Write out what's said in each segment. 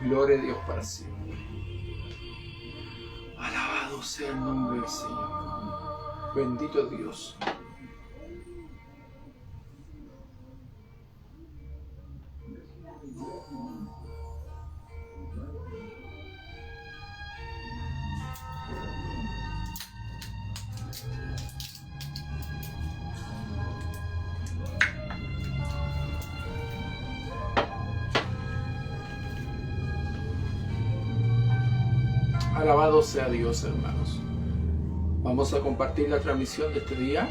Gloria a Dios para siempre. Alabado sea el nombre del Señor. Bendito Dios. Alabado sea Dios, hermanos. Vamos a compartir la transmisión de este día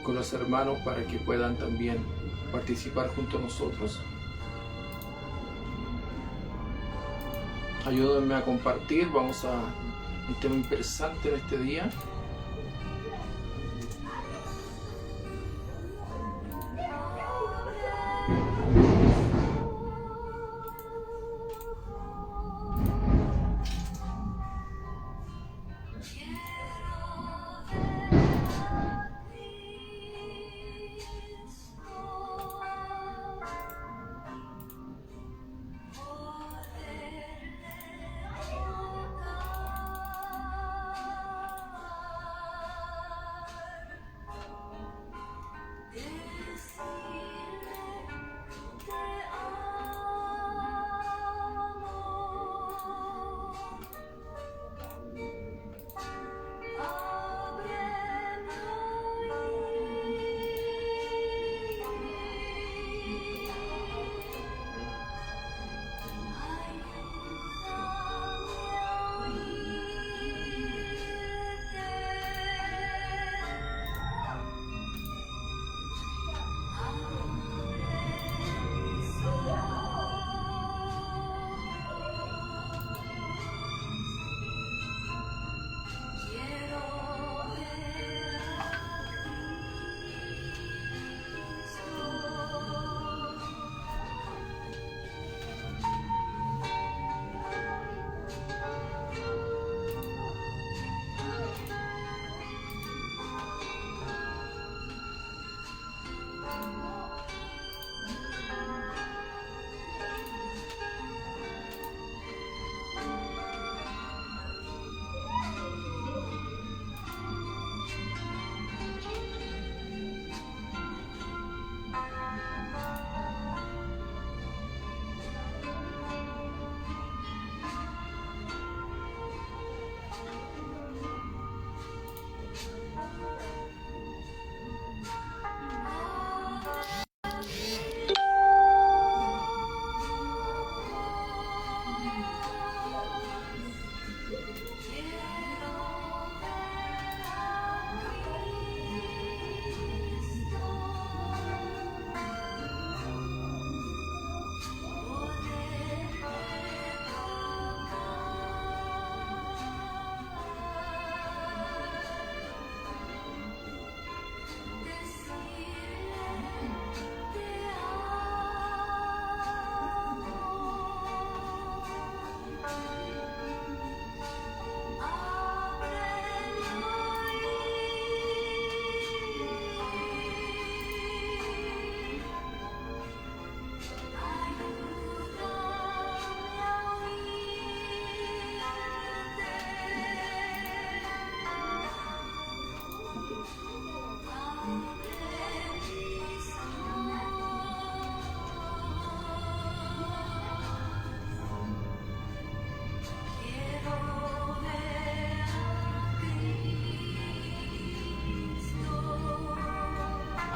con los hermanos para que puedan también participar junto a nosotros. Ayúdenme a compartir. Vamos a un tema interesante en este día.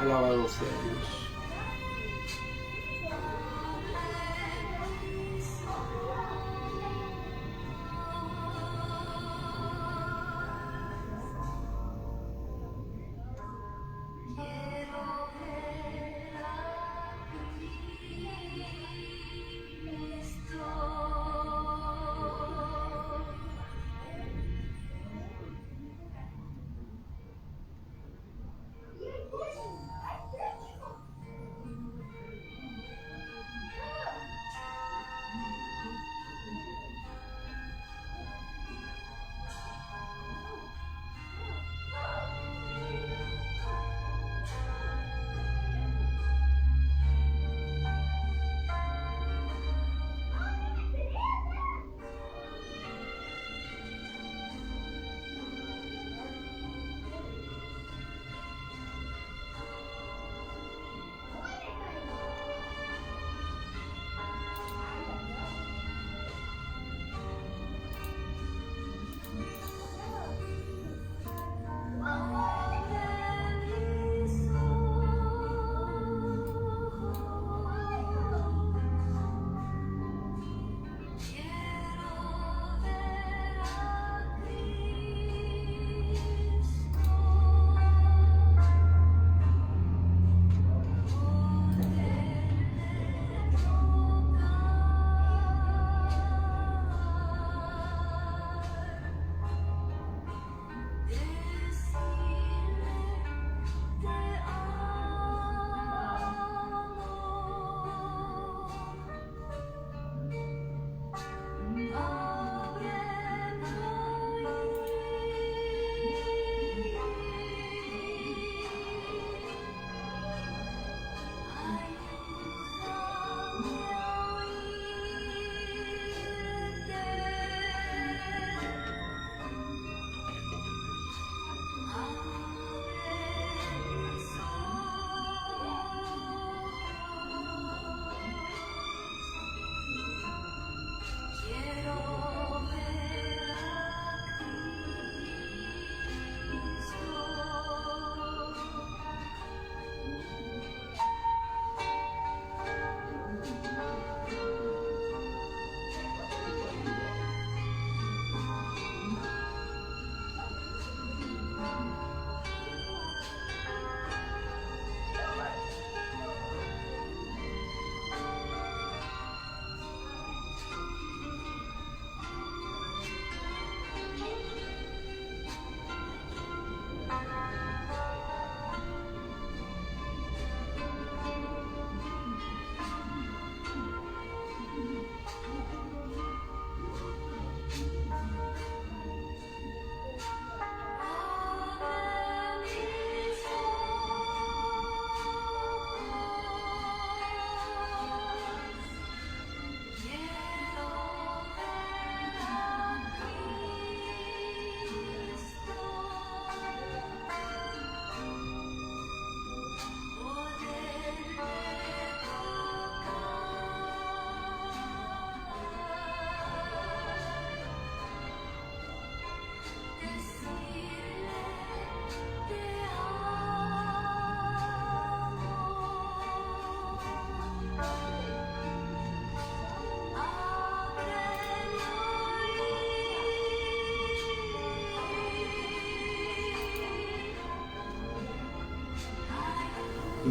Alabado sea Dios.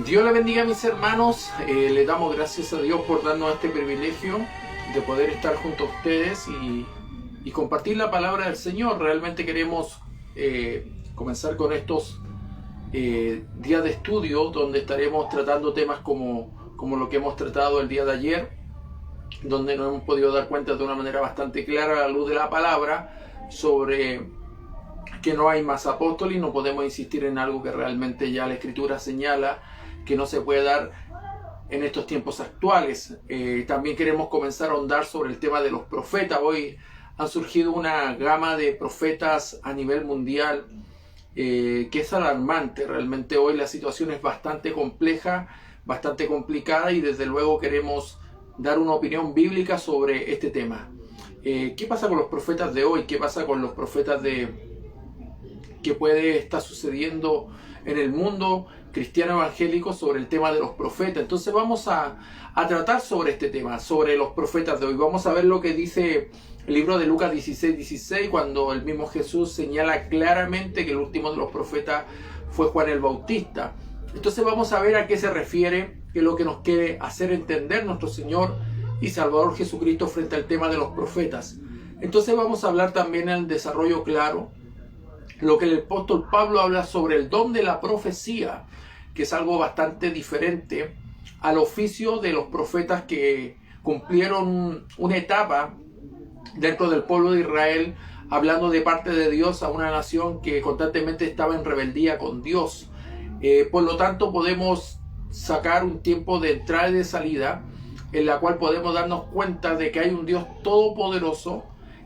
Dios le bendiga a mis hermanos, le damos gracias a Dios por darnos este privilegio de poder estar junto a ustedes y compartir la palabra del Señor. Realmente queremos comenzar con estos días de estudio donde estaremos tratando temas como lo que hemos tratado el día de ayer, donde nos hemos podido dar cuenta de una manera bastante clara a la luz de la palabra sobre que no hay más apóstoles y no podemos insistir en algo que realmente ya la Escritura señala que no se puede dar en estos tiempos actuales. También queremos comenzar a ahondar sobre el tema de los profetas. Hoy han surgido una gama de profetas a nivel mundial que es alarmante. Realmente hoy la situación es bastante compleja, bastante complicada, y desde luego queremos dar una opinión bíblica sobre este tema. ¿Qué pasa con los profetas de hoy? ¿Qué pasa con los profetas que puede estar sucediendo en el mundo cristiano evangélico sobre el tema de los profetas? Entonces vamos a tratar sobre este tema, sobre los profetas de hoy. Vamos a ver lo que dice el libro de Lucas 16:16, cuando el mismo Jesús señala claramente que el último de los profetas fue Juan el Bautista. Entonces vamos a ver a qué se refiere, qué es lo que nos quiere hacer entender nuestro Señor y Salvador Jesucristo frente al tema de los profetas. Entonces vamos a hablar también en el desarrollo claro lo que el apóstol Pablo habla sobre el don de la profecía, que es algo bastante diferente al oficio de los profetas que cumplieron una etapa dentro del pueblo de Israel, hablando de parte de Dios a una nación que constantemente estaba en rebeldía con Dios. Por lo tanto, podemos sacar un tiempo de entrada y de salida en la cual podemos darnos cuenta de que hay un Dios todopoderoso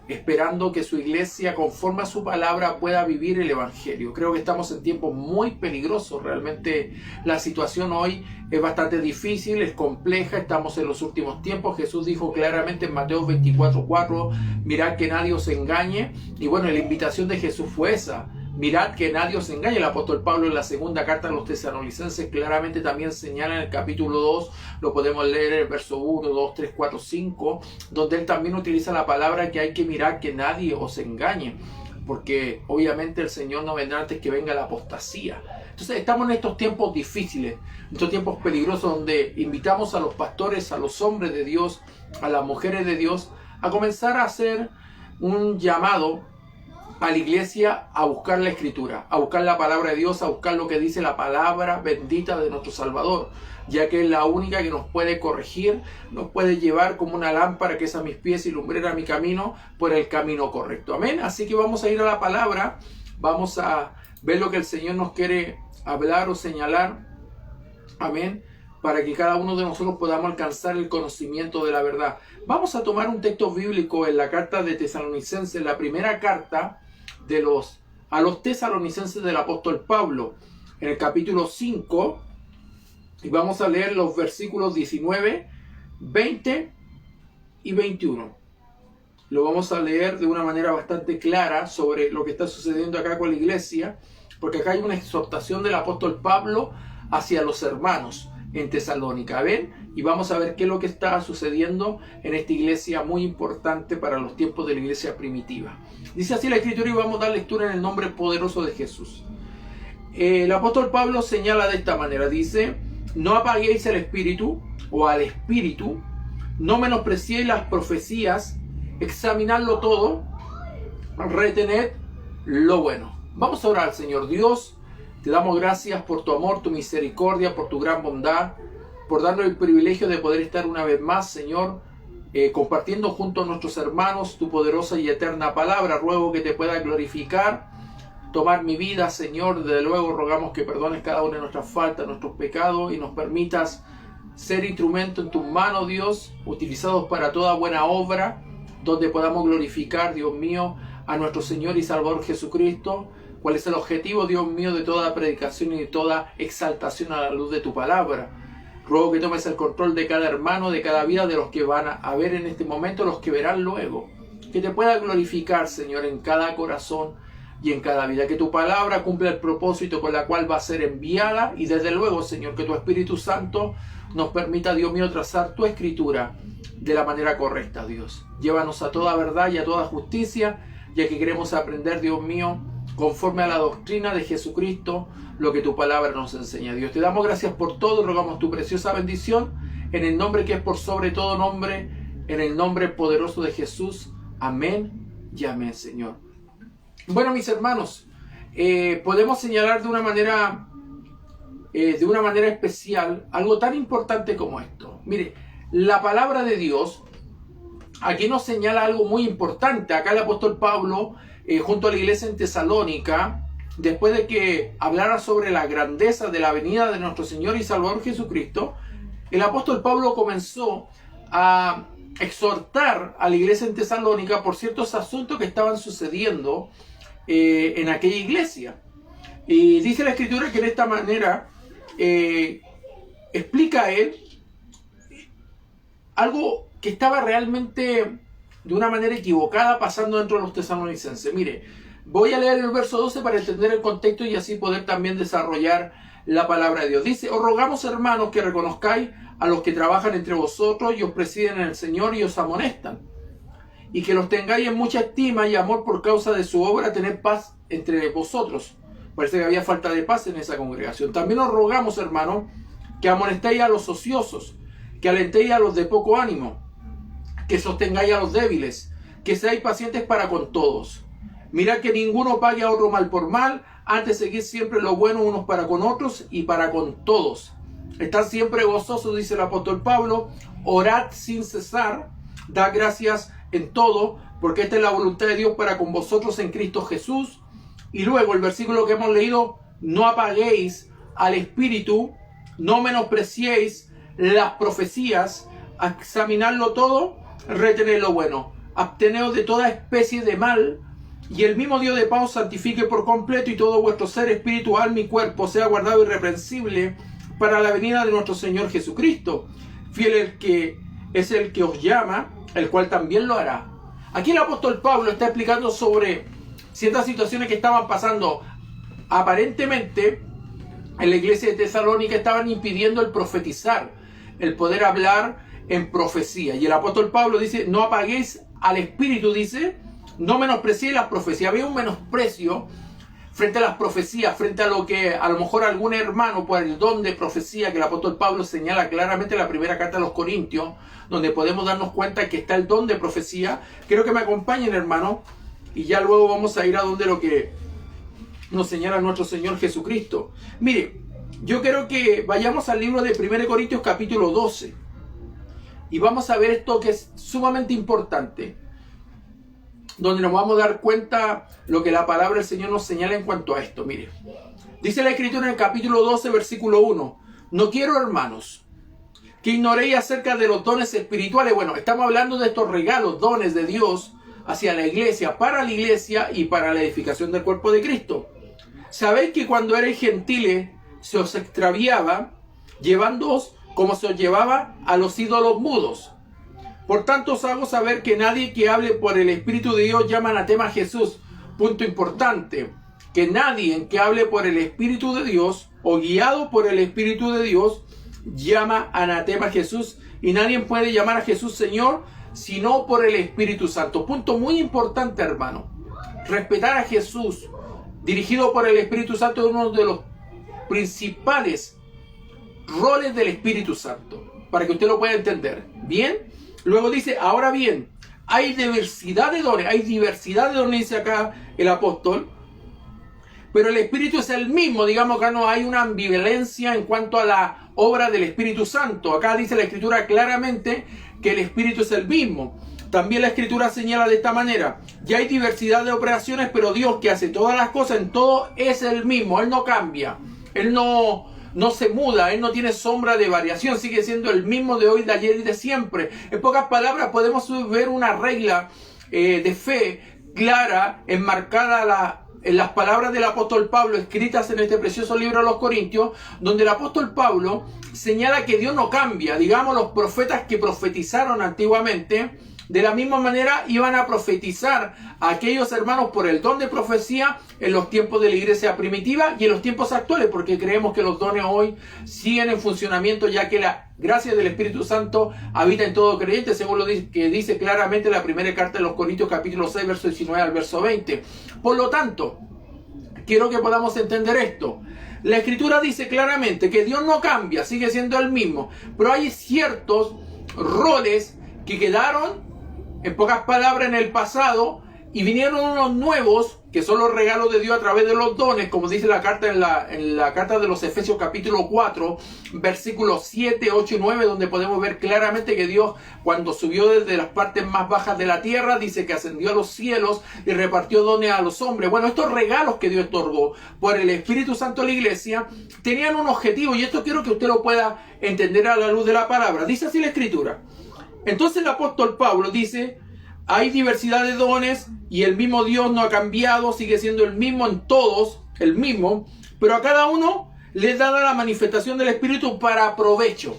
esperando que su iglesia, conforme a su palabra, pueda vivir el evangelio. Creo que estamos en tiempos muy peligrosos. Realmente la situación hoy es bastante difícil, es compleja, estamos en los últimos tiempos. Jesús dijo claramente en Mateo 24:4, mirad que nadie os engañe. Y bueno, la invitación de Jesús fue esa: mirad que nadie os engañe. El apóstol Pablo en la segunda carta a los tesalonicenses claramente también señala en el capítulo 2, lo podemos leer en el verso 1, 2, 3, 4, 5, donde él también utiliza la palabra que hay que mirar que nadie os engañe, porque obviamente el Señor no vendrá antes que venga la apostasía. Entonces estamos en estos tiempos difíciles, estos tiempos peligrosos, donde invitamos a los pastores, a los hombres de Dios, a las mujeres de Dios, a comenzar a hacer un llamado a la iglesia a buscar la Escritura, a buscar la palabra de Dios, a buscar lo que dice la palabra bendita de nuestro Salvador, ya que es la única que nos puede corregir, nos puede llevar como una lámpara que es a mis pies y lumbrera a mi camino, por el camino correcto. Amén. Así que vamos a ir a la palabra, vamos a ver lo que el Señor nos quiere hablar o señalar. Amén. Para que cada uno de nosotros podamos alcanzar el conocimiento de la verdad. Vamos a tomar un texto bíblico en la carta de Tesalonicenses, la primera carta a los tesalonicenses del apóstol Pablo, en el capítulo 5, y vamos a leer los versículos 19, 20 y 21. Lo vamos a leer de una manera bastante clara sobre lo que está sucediendo acá con la iglesia, porque acá hay una exhortación del apóstol Pablo hacia los hermanos en Tesalónica. ¿Ven? Y vamos a ver qué es lo que está sucediendo en esta iglesia muy importante para los tiempos de la iglesia primitiva. Dice así la Escritura, y vamos a dar lectura en el nombre poderoso de Jesús. El apóstol Pablo señala de esta manera, dice: no apaguéis el espíritu o al espíritu, no menospreciéis las profecías, examinadlo todo, retened lo bueno. Vamos a orar al Señor. Dios, te damos gracias por tu amor, tu misericordia, por tu gran bondad, por darnos el privilegio de poder estar una vez más, Señor, compartiendo junto a nuestros hermanos tu poderosa y eterna palabra. Ruego que te pueda glorificar, tomar mi vida, Señor. Desde luego rogamos que perdones cada una de nuestras faltas, nuestros pecados, y nos permitas ser instrumento en tus manos, Dios, utilizados para toda buena obra, donde podamos glorificar, Dios mío, a nuestro Señor y Salvador Jesucristo. ¿Cuál es el objetivo, Dios mío, de toda predicación y de toda exaltación a la luz de tu palabra? Ruego que tomes el control de cada hermano, de cada vida, de los que van a ver en este momento, los que verán luego. Que te pueda glorificar, Señor, en cada corazón y en cada vida. Que tu palabra cumpla el propósito con la cual va a ser enviada. Y desde luego, Señor, que tu Espíritu Santo nos permita, Dios mío, trazar tu escritura de la manera correcta, Dios. Llévanos a toda verdad y a toda justicia, ya que queremos aprender, Dios mío, conforme a la doctrina de Jesucristo, lo que tu palabra nos enseña. Dios, te damos gracias por todo, rogamos tu preciosa bendición, en el nombre que es por sobre todo nombre, en el nombre poderoso de Jesús. Amén y amén, Señor. Bueno, mis hermanos, podemos señalar de una manera especial algo tan importante como esto. Mire, la palabra de Dios aquí nos señala algo muy importante. Acá el apóstol Pablo, junto a la iglesia en Tesalónica, después de que hablara sobre la grandeza de la venida de nuestro Señor y Salvador Jesucristo, el apóstol Pablo comenzó a exhortar a la iglesia en Tesalónica por ciertos asuntos que estaban sucediendo en aquella iglesia. Y dice la Escritura que de esta manera explica a él algo que estaba realmente de una manera equivocada pasando dentro de los tesalonicenses. Mire, voy a leer el verso 12 para entender el contexto y así poder también desarrollar la palabra de Dios. Dice: os rogamos, hermanos, que reconozcáis a los que trabajan entre vosotros y os presiden en el Señor y os amonestan, y que los tengáis en mucha estima y amor por causa de su obra, tener paz entre vosotros. Parece que había falta de paz en esa congregación. También os rogamos, hermanos, que amonestéis a los ociosos, que alentéis a los de poco ánimo, que sostengáis a los débiles, que seáis pacientes para con todos. Mirad que ninguno pague a otro mal por mal, antes seguid siempre lo bueno unos para con otros y para con todos. Estad siempre gozosos, dice el apóstol Pablo, orad sin cesar, dad gracias en todo, porque esta es la voluntad de Dios para con vosotros en Cristo Jesús. Y luego el versículo que hemos leído: no apaguéis al espíritu, no menospreciéis las profecías, examinadlo todo, retened lo bueno, absteneos de toda especie de mal, y el mismo Dios de paz santifique por completo, y todo vuestro ser, espíritu, alma y cuerpo sea guardado irreprensible para la venida de nuestro Señor Jesucristo. Fiel el que es el que os llama, el cual también lo hará. Aquí el apóstol Pablo está explicando sobre ciertas situaciones que estaban pasando. Aparentemente en la iglesia de Tesalónica estaban impidiendo el profetizar, el poder hablar en profecía. Y el apóstol Pablo dice: no apaguéis al espíritu, dice, no menospreciéis las profecías. Había un menosprecio frente a las profecías, frente a lo que a lo mejor algún hermano por el don de profecía, que el apóstol Pablo señala claramente en la primera carta a los Corintios, donde podemos darnos cuenta que está el don de profecía. Quiero que me acompañen, hermano, y ya luego vamos a ir a donde lo que nos señala nuestro Señor Jesucristo. Mire, yo quiero que vayamos al libro de 1 Corintios capítulo 12 y vamos a ver esto que es sumamente importante, donde nos vamos a dar cuenta lo que la palabra del Señor nos señala en cuanto a esto. Mire, dice la Escritura en el capítulo 12, versículo 1: no quiero, hermanos, que ignoréis acerca de los dones espirituales. Bueno, estamos hablando de estos regalos, dones de Dios hacia la iglesia, para la iglesia y para la edificación del cuerpo de Cristo. Sabéis que cuando erais gentiles se os extraviaba, llevándoos como se os llevaba a los ídolos mudos. Por tanto os hago saber que nadie que hable por el Espíritu de Dios llama anatema a Jesús. Punto importante: que nadie que hable por el Espíritu de Dios o guiado por el Espíritu de Dios llama anatema a Jesús, y nadie puede llamar a Jesús Señor sino por el Espíritu Santo. Punto muy importante, hermano. Respetar a Jesús dirigido por el Espíritu Santo es uno de los principales roles del Espíritu Santo, para que usted lo pueda entender bien. Luego dice: ahora bien, hay diversidad de dones, dice acá el apóstol, pero el Espíritu es el mismo. Digamos que no hay una ambivalencia en cuanto a la obra del Espíritu Santo. Acá dice la Escritura claramente que el Espíritu es el mismo. También la Escritura señala de esta manera: ya hay diversidad de operaciones, pero Dios, que hace todas las cosas en todo, es el mismo. Él no cambia, Él no se muda, Él no tiene sombra de variación, sigue siendo el mismo de hoy, de ayer y de siempre. En pocas palabras, podemos ver una regla de fe clara, enmarcada en las palabras del apóstol Pablo, escritas en este precioso libro de los Corintios, donde el apóstol Pablo señala que Dios no cambia. Digamos, los profetas que profetizaron antiguamente, de la misma manera iban a profetizar a aquellos hermanos por el don de profecía en los tiempos de la iglesia primitiva y en los tiempos actuales, porque creemos que los dones hoy siguen en funcionamiento, ya que la gracia del Espíritu Santo habita en todo creyente, según lo que dice claramente la primera carta de los Corintios capítulo 6, verso 19 al verso 20. Por lo tanto, quiero que podamos entender esto. La Escritura dice claramente que Dios no cambia, sigue siendo el mismo, pero hay ciertos roles que quedaron, en pocas palabras, en el pasado, y vinieron unos nuevos, que son los regalos de Dios a través de los dones, como dice la carta en la carta de los Efesios capítulo 4, versículos 7, 8 y 9, donde podemos ver claramente que Dios, cuando subió desde las partes más bajas de la tierra, dice que ascendió a los cielos y repartió dones a los hombres. Bueno, estos regalos que Dios otorgó por el Espíritu Santo a la iglesia, tenían un objetivo, y esto quiero que usted lo pueda entender a la luz de la palabra. Dice así la Escritura. Entonces el apóstol Pablo dice: hay diversidad de dones y el mismo Dios no ha cambiado, sigue siendo el mismo en todos, el mismo, pero a cada uno le da la manifestación del Espíritu para provecho.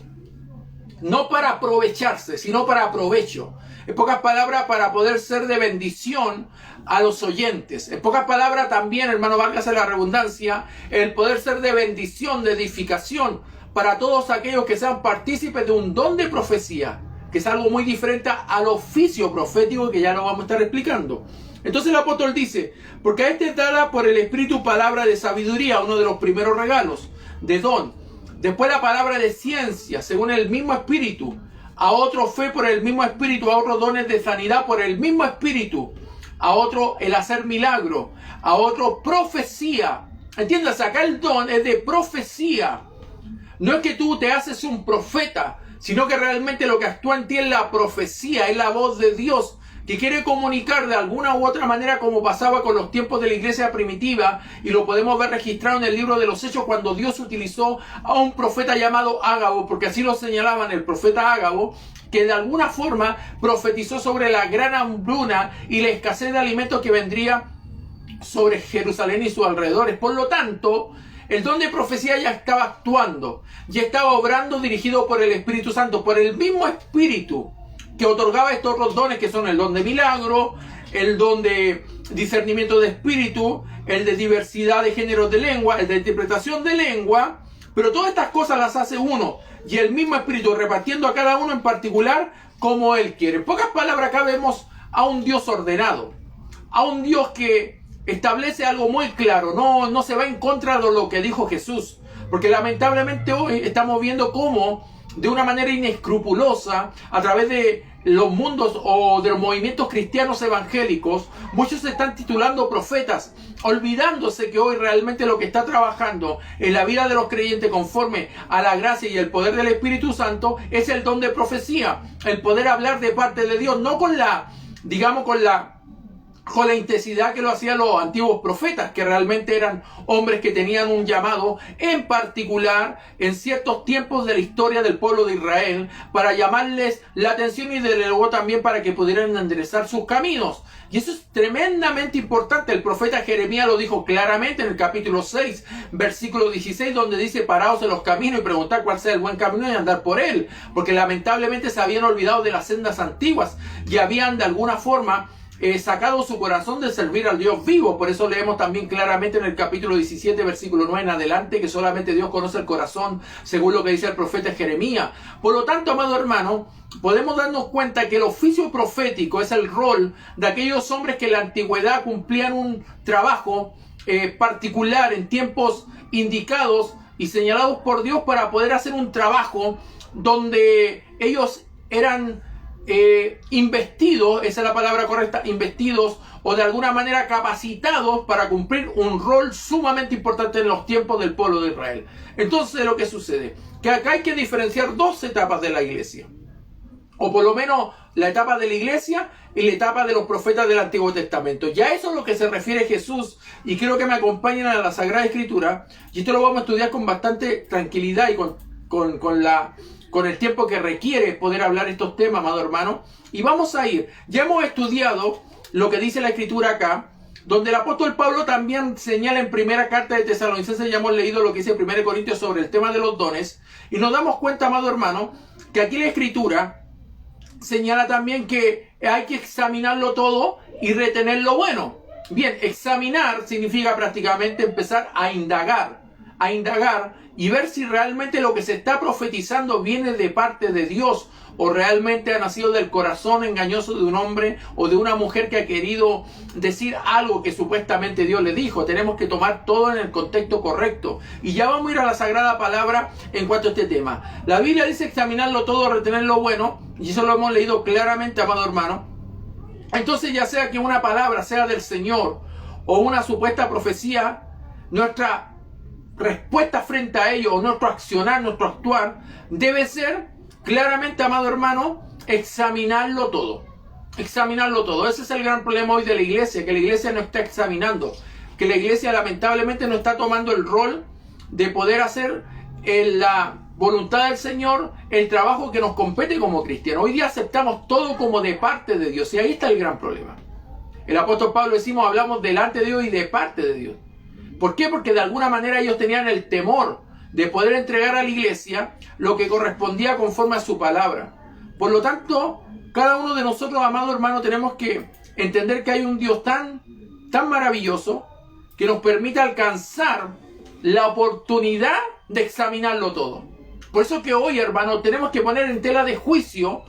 No para aprovecharse, sino para provecho. En pocas palabras, para poder ser de bendición a los oyentes. En pocas palabras también, hermano, válgase la redundancia, el poder ser de bendición, de edificación para todos aquellos que sean partícipes de un don de profecía, que es algo muy diferente al oficio profético, que ya lo vamos a estar explicando. Entonces el apóstol dice: porque a este dará por el Espíritu palabra de sabiduría, uno de los primeros regalos de don. Después la palabra de ciencia, según el mismo Espíritu. A otro fe por el mismo Espíritu. A otros dones de sanidad por el mismo Espíritu. A otro el hacer milagro. A otro profecía. Entiéndase, acá el don es de profecía. No es que tú te haces un profeta, sino que realmente lo que actúa en ti es la profecía, es la voz de Dios, que quiere comunicar de alguna u otra manera, como pasaba con los tiempos de la iglesia primitiva, y lo podemos ver registrado en el libro de los Hechos, cuando Dios utilizó a un profeta llamado Ágabo, porque así lo señalaban, el profeta Ágabo, que de alguna forma profetizó sobre la gran hambruna y la escasez de alimentos que vendría sobre Jerusalén y sus alrededores. Por lo tanto, el don de profecía ya estaba actuando, ya estaba obrando, dirigido por el Espíritu Santo, por el mismo Espíritu que otorgaba estos otros dones, que son el don de milagro, el don de discernimiento de espíritu, el de diversidad de géneros de lengua, el de interpretación de lengua. Pero todas estas cosas las hace uno, y el mismo Espíritu, repartiendo a cada uno en particular como Él quiere. En pocas palabras, acá vemos a un Dios ordenado, a un Dios que establece algo muy claro, no se va en contra de lo que dijo Jesús, porque lamentablemente hoy estamos viendo cómo, de una manera inescrupulosa, a través de los mundos o de los movimientos cristianos evangélicos, muchos se están titulando profetas, olvidándose que hoy realmente lo que está trabajando en la vida de los creyentes conforme a la gracia y el poder del Espíritu Santo es el don de profecía, el poder hablar de parte de Dios, no con la intensidad que lo hacían los antiguos profetas, que realmente eran hombres que tenían un llamado en particular en ciertos tiempos de la historia del pueblo de Israel, para llamarles la atención y de luego también para que pudieran enderezar sus caminos. Y eso es tremendamente importante. El profeta Jeremías lo dijo claramente en el capítulo 6, versículo 16, donde dice: paraos en los caminos y preguntad cuál sea el buen camino y andar por él, porque lamentablemente se habían olvidado de las sendas antiguas y habían de alguna forma sacado su corazón de servir al Dios vivo. Por eso leemos también claramente en el capítulo 17, versículo 9 en adelante, que solamente Dios conoce el corazón, según lo que dice el profeta Jeremías. Por lo tanto, amado hermano, podemos darnos cuenta que el oficio profético es el rol de aquellos hombres que en la antigüedad cumplían un trabajo particular en tiempos indicados y señalados por Dios para poder hacer un trabajo donde ellos eran investidos, esa es la palabra correcta, investidos o de alguna manera capacitados para cumplir un rol sumamente importante en los tiempos del pueblo de Israel. Entonces, lo que sucede, que acá hay que diferenciar dos etapas de la iglesia, o por lo menos la etapa de la iglesia y la etapa de los profetas del Antiguo Testamento. Ya eso es lo que se refiere Jesús, y quiero que me acompañen a la Sagrada Escritura, y esto lo vamos a estudiar con bastante tranquilidad y con el tiempo que requiere poder hablar estos temas, amado hermano. Y vamos a ir, ya hemos estudiado lo que dice la Escritura acá, donde el apóstol Pablo también señala en primera carta de Tesalonicenses, ya hemos leído lo que dice 1 Corintios sobre el tema de los dones, y nos damos cuenta, amado hermano, que aquí la Escritura señala también que hay que examinarlo todo y retener lo bueno. Bien, examinar significa prácticamente empezar a indagar y ver si realmente lo que se está profetizando viene de parte de Dios o realmente ha nacido del corazón engañoso de un hombre o de una mujer que ha querido decir algo que supuestamente Dios le dijo. Tenemos que tomar todo en el contexto correcto. Y ya vamos a ir a la Sagrada Palabra en cuanto a este tema. La Biblia dice examinarlo todo, retener lo bueno, y eso lo hemos leído claramente, amado hermano. Entonces, ya sea que una palabra sea del Señor o una supuesta profecía, nuestra respuesta frente a ello, o nuestro accionar, nuestro actuar, debe ser claramente, amado hermano, examinarlo todo. Examinarlo todo. Ese es el gran problema hoy de la iglesia, que la iglesia no está examinando, que la iglesia lamentablemente no está tomando el rol de poder hacer la voluntad del Señor, el trabajo que nos compete como cristianos. Hoy día aceptamos todo como de parte de Dios, y ahí está el gran problema. El apóstol Pablo decimos, hablamos delante de Dios y de parte de Dios. ¿Por qué? Porque de alguna manera ellos tenían el temor de poder entregar a la iglesia lo que correspondía conforme a su palabra. Por lo tanto, cada uno de nosotros, amado hermano, tenemos que entender que hay un Dios tan maravilloso que nos permite alcanzar la oportunidad de examinarlo todo. Por eso que hoy, hermano, tenemos que poner en tela de juicio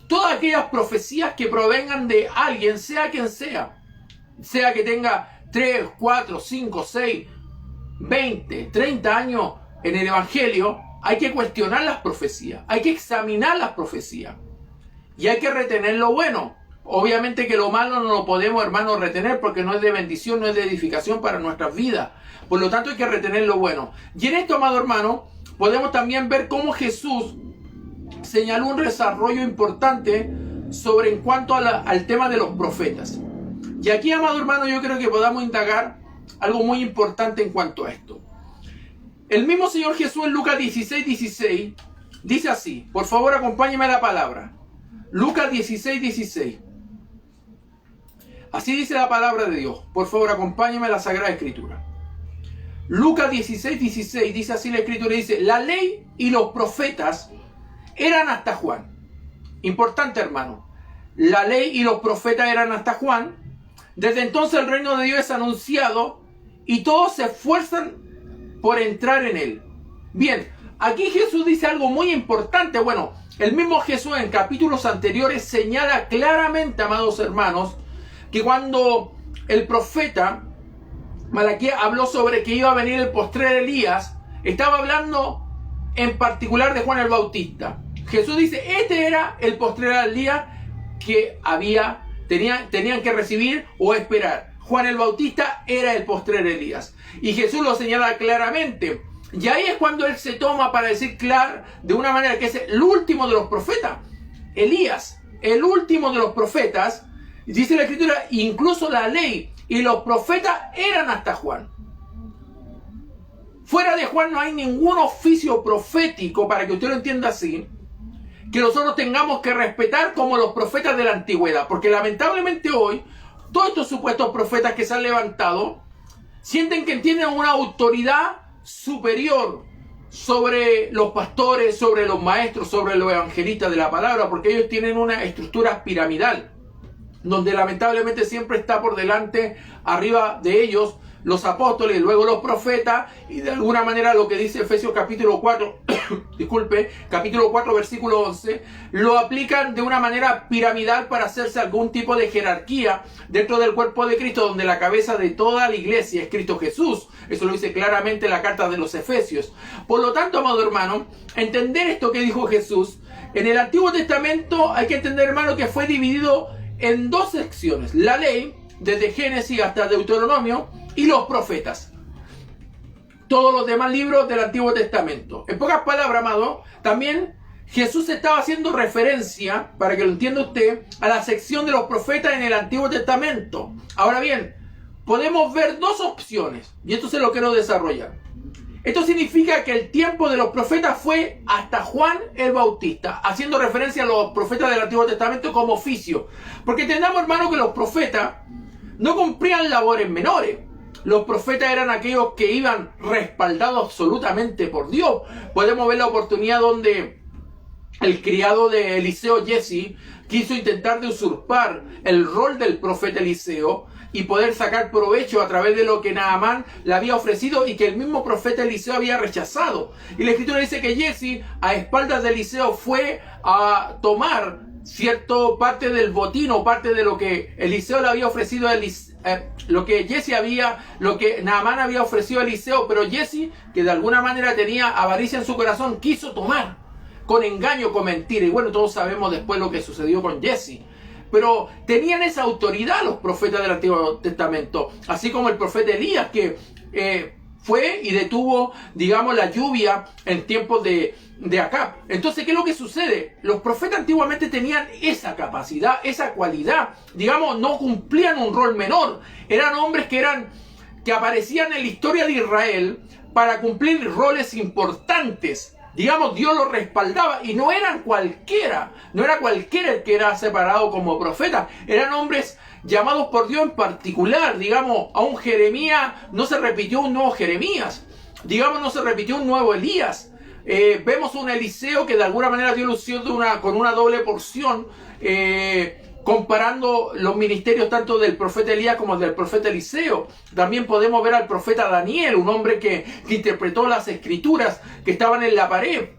todas aquellas profecías que provengan de alguien, sea quien sea. Sea que tenga 3, 4, 5, 6, 20, 30 años en el Evangelio, hay que cuestionar las profecías, hay que examinar las profecías y hay que retener lo bueno. Obviamente que lo malo no lo podemos, hermano, retener porque no es de bendición, no es de edificación para nuestras vidas. Por lo tanto hay que retener lo bueno. Y en esto, amado hermano, podemos también ver cómo Jesús señaló un desarrollo importante sobre en cuanto al tema de los profetas. Y aquí, amado hermano, yo creo que podamos indagar algo muy importante en cuanto a esto. El mismo Señor Jesús en Lucas 16:16 dice así. Por favor, acompáñeme a la palabra. Lucas 16:16. Así dice la palabra de Dios. Por favor, acompáñeme a la Sagrada Escritura. Lucas 16:16 dice así la Escritura. Dice, la ley y los profetas eran hasta Juan. Importante, hermano. La ley y los profetas eran hasta Juan. Desde entonces el reino de Dios es anunciado y todos se esfuerzan por entrar en él. Bien, aquí Jesús dice algo muy importante. Bueno, el mismo Jesús en capítulos anteriores señala claramente, amados hermanos, que cuando el profeta Malaquías habló sobre que iba a venir el postrer Elías, estaba hablando en particular de Juan el Bautista. Jesús dice, este era el postrer Elías que tenían que recibir o esperar. Juan el Bautista era el postrer Elías. Y Jesús lo señala claramente. Y ahí es cuando él se toma para decir claro, de una manera que es el último de los profetas. Elías, el último de los profetas, dice la Escritura, incluso la ley y los profetas eran hasta Juan. Fuera de Juan no hay ningún oficio profético, para que usted lo entienda así, que nosotros tengamos que respetar como los profetas de la antigüedad. Porque lamentablemente hoy, todos estos supuestos profetas que se han levantado, sienten que tienen una autoridad superior sobre los pastores, sobre los maestros, sobre los evangelistas de la palabra, porque ellos tienen una estructura piramidal, donde lamentablemente siempre está por delante, arriba de ellos, los apóstoles, luego los profetas, y de alguna manera lo que dice Efesios capítulo 4, capítulo 4, versículo 11, lo aplican de una manera piramidal para hacerse algún tipo de jerarquía dentro del cuerpo de Cristo, donde la cabeza de toda la iglesia es Cristo Jesús. Eso lo dice claramente la carta de los Efesios. Por lo tanto, amado hermano, entender esto que dijo Jesús, en el Antiguo Testamento hay que entender, hermano, que fue dividido en dos secciones: la ley, desde Génesis hasta Deuteronomio, y los profetas, todos los demás libros del Antiguo Testamento. En pocas palabras, amado, también Jesús estaba haciendo referencia, para que lo entienda usted, a la sección de los profetas en el Antiguo Testamento. Ahora bien, podemos ver dos opciones, y esto se lo quiero desarrollar. Esto significa que el tiempo de los profetas fue hasta Juan el Bautista, haciendo referencia a los profetas del Antiguo Testamento como oficio. Porque entendamos, hermano, que los profetas no cumplían labores menores. Los profetas eran aquellos que iban respaldados absolutamente por Dios. Podemos ver la oportunidad donde el criado de Eliseo, Jesse, quiso intentar de usurpar el rol del profeta Eliseo y poder sacar provecho a través de lo que Naamán le había ofrecido y que el mismo profeta Eliseo había rechazado. Y la Escritura dice que Jesse, a espaldas de Eliseo, fue a tomar cierto parte del botín o parte de lo que Eliseo le había ofrecido a lo que Naamán había ofrecido a Eliseo, pero Jesse, que de alguna manera tenía avaricia en su corazón, quiso tomar con engaño, con mentira. Y bueno, todos sabemos después lo que sucedió con Jesse. Pero tenían esa autoridad los profetas del Antiguo Testamento, así como el profeta Elías, que fue y detuvo, digamos, la lluvia en tiempos de Acab. Entonces, ¿qué es lo que sucede? Los profetas antiguamente tenían esa capacidad, esa cualidad. Digamos, no cumplían un rol menor. Eran hombres que aparecían en la historia de Israel para cumplir roles importantes. Digamos, Dios los respaldaba y no eran cualquiera. No era cualquiera el que era separado como profeta. Eran hombres llamados por Dios en particular. Digamos, a un Jeremías no se repitió un nuevo Jeremías. Digamos, no se repitió un nuevo Elías. Vemos un Eliseo que de alguna manera dio lució con una doble porción, comparando los ministerios tanto del profeta Elías como del profeta Eliseo. También podemos ver al profeta Daniel, un hombre que interpretó las escrituras que estaban en la pared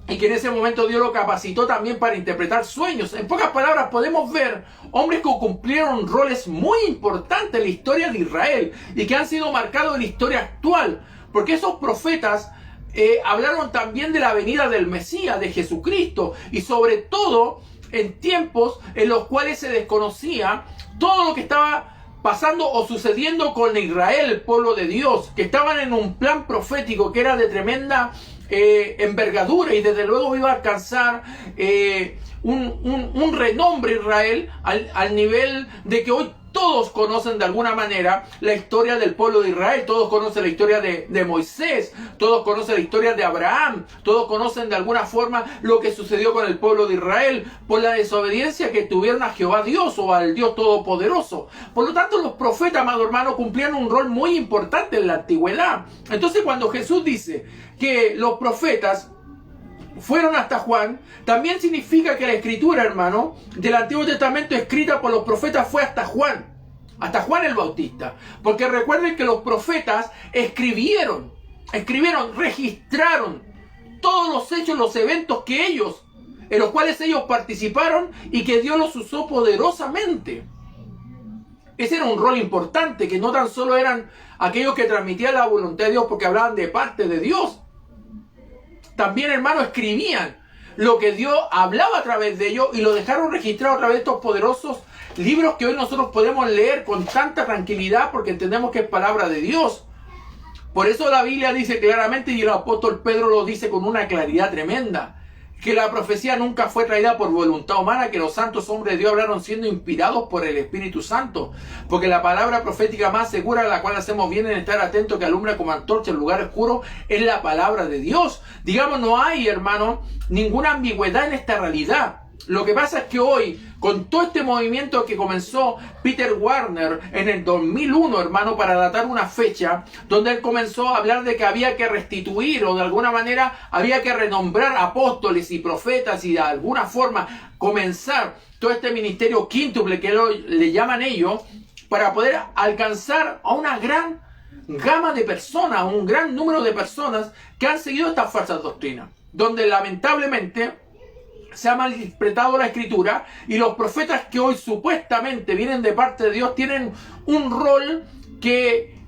y que en ese momento Dios lo capacitó también para interpretar sueños. En pocas palabras, podemos ver hombres que cumplieron roles muy importantes en la historia de Israel y que han sido marcados en la historia actual, porque esos profetas hablaron también de la venida del Mesías, de Jesucristo, y sobre todo en tiempos en los cuales se desconocía todo lo que estaba pasando o sucediendo con Israel, el pueblo de Dios, que estaban en un plan profético que era de tremenda envergadura y desde luego iba a alcanzar un renombre Israel al nivel de que hoy todos conocen de alguna manera la historia del pueblo de Israel. Todos conocen la historia de Moisés, todos conocen la historia de Abraham, todos conocen de alguna forma lo que sucedió con el pueblo de Israel por la desobediencia que tuvieron a Jehová Dios o al Dios Todopoderoso. Por lo tanto, los profetas, amado hermano, cumplían un rol muy importante en la antigüedad. Entonces, cuando Jesús dice que los profetas fueron hasta Juan, también significa que la escritura, hermano, del Antiguo Testamento escrita por los profetas fue hasta Juan el Bautista. Porque recuerden que los profetas escribieron, registraron todos los hechos, los eventos en los cuales ellos participaron y que Dios los usó poderosamente. Ese era un rol importante, que no tan solo eran aquellos que transmitían la voluntad de Dios porque hablaban de parte de Dios. También, hermano, escribían lo que Dios hablaba a través de ellos y lo dejaron registrado a través de estos poderosos libros que hoy nosotros podemos leer con tanta tranquilidad porque entendemos que es palabra de Dios. Por eso la Biblia dice claramente, y el apóstol Pedro lo dice con una claridad tremenda, que la profecía nunca fue traída por voluntad humana, que los santos hombres de Dios hablaron siendo inspirados por el Espíritu Santo. Porque la palabra profética más segura, a la cual hacemos bien en estar atentos, que alumbra como antorcha en lugar oscuro, es la palabra de Dios. Digamos, no hay, hermano, ninguna ambigüedad en esta realidad. Lo que pasa es que hoy, con todo este movimiento que comenzó Peter Warner en el 2001, hermano, para datar una fecha, donde él comenzó a hablar de que había que restituir o de alguna manera había que renombrar apóstoles y profetas y de alguna forma comenzar todo este ministerio quíntuple que le llaman ellos, para poder alcanzar a una gran gama de personas, un gran número de personas que han seguido estas falsas doctrinas, donde lamentablemente se ha malinterpretado la escritura y los profetas que hoy supuestamente vienen de parte de Dios tienen un rol que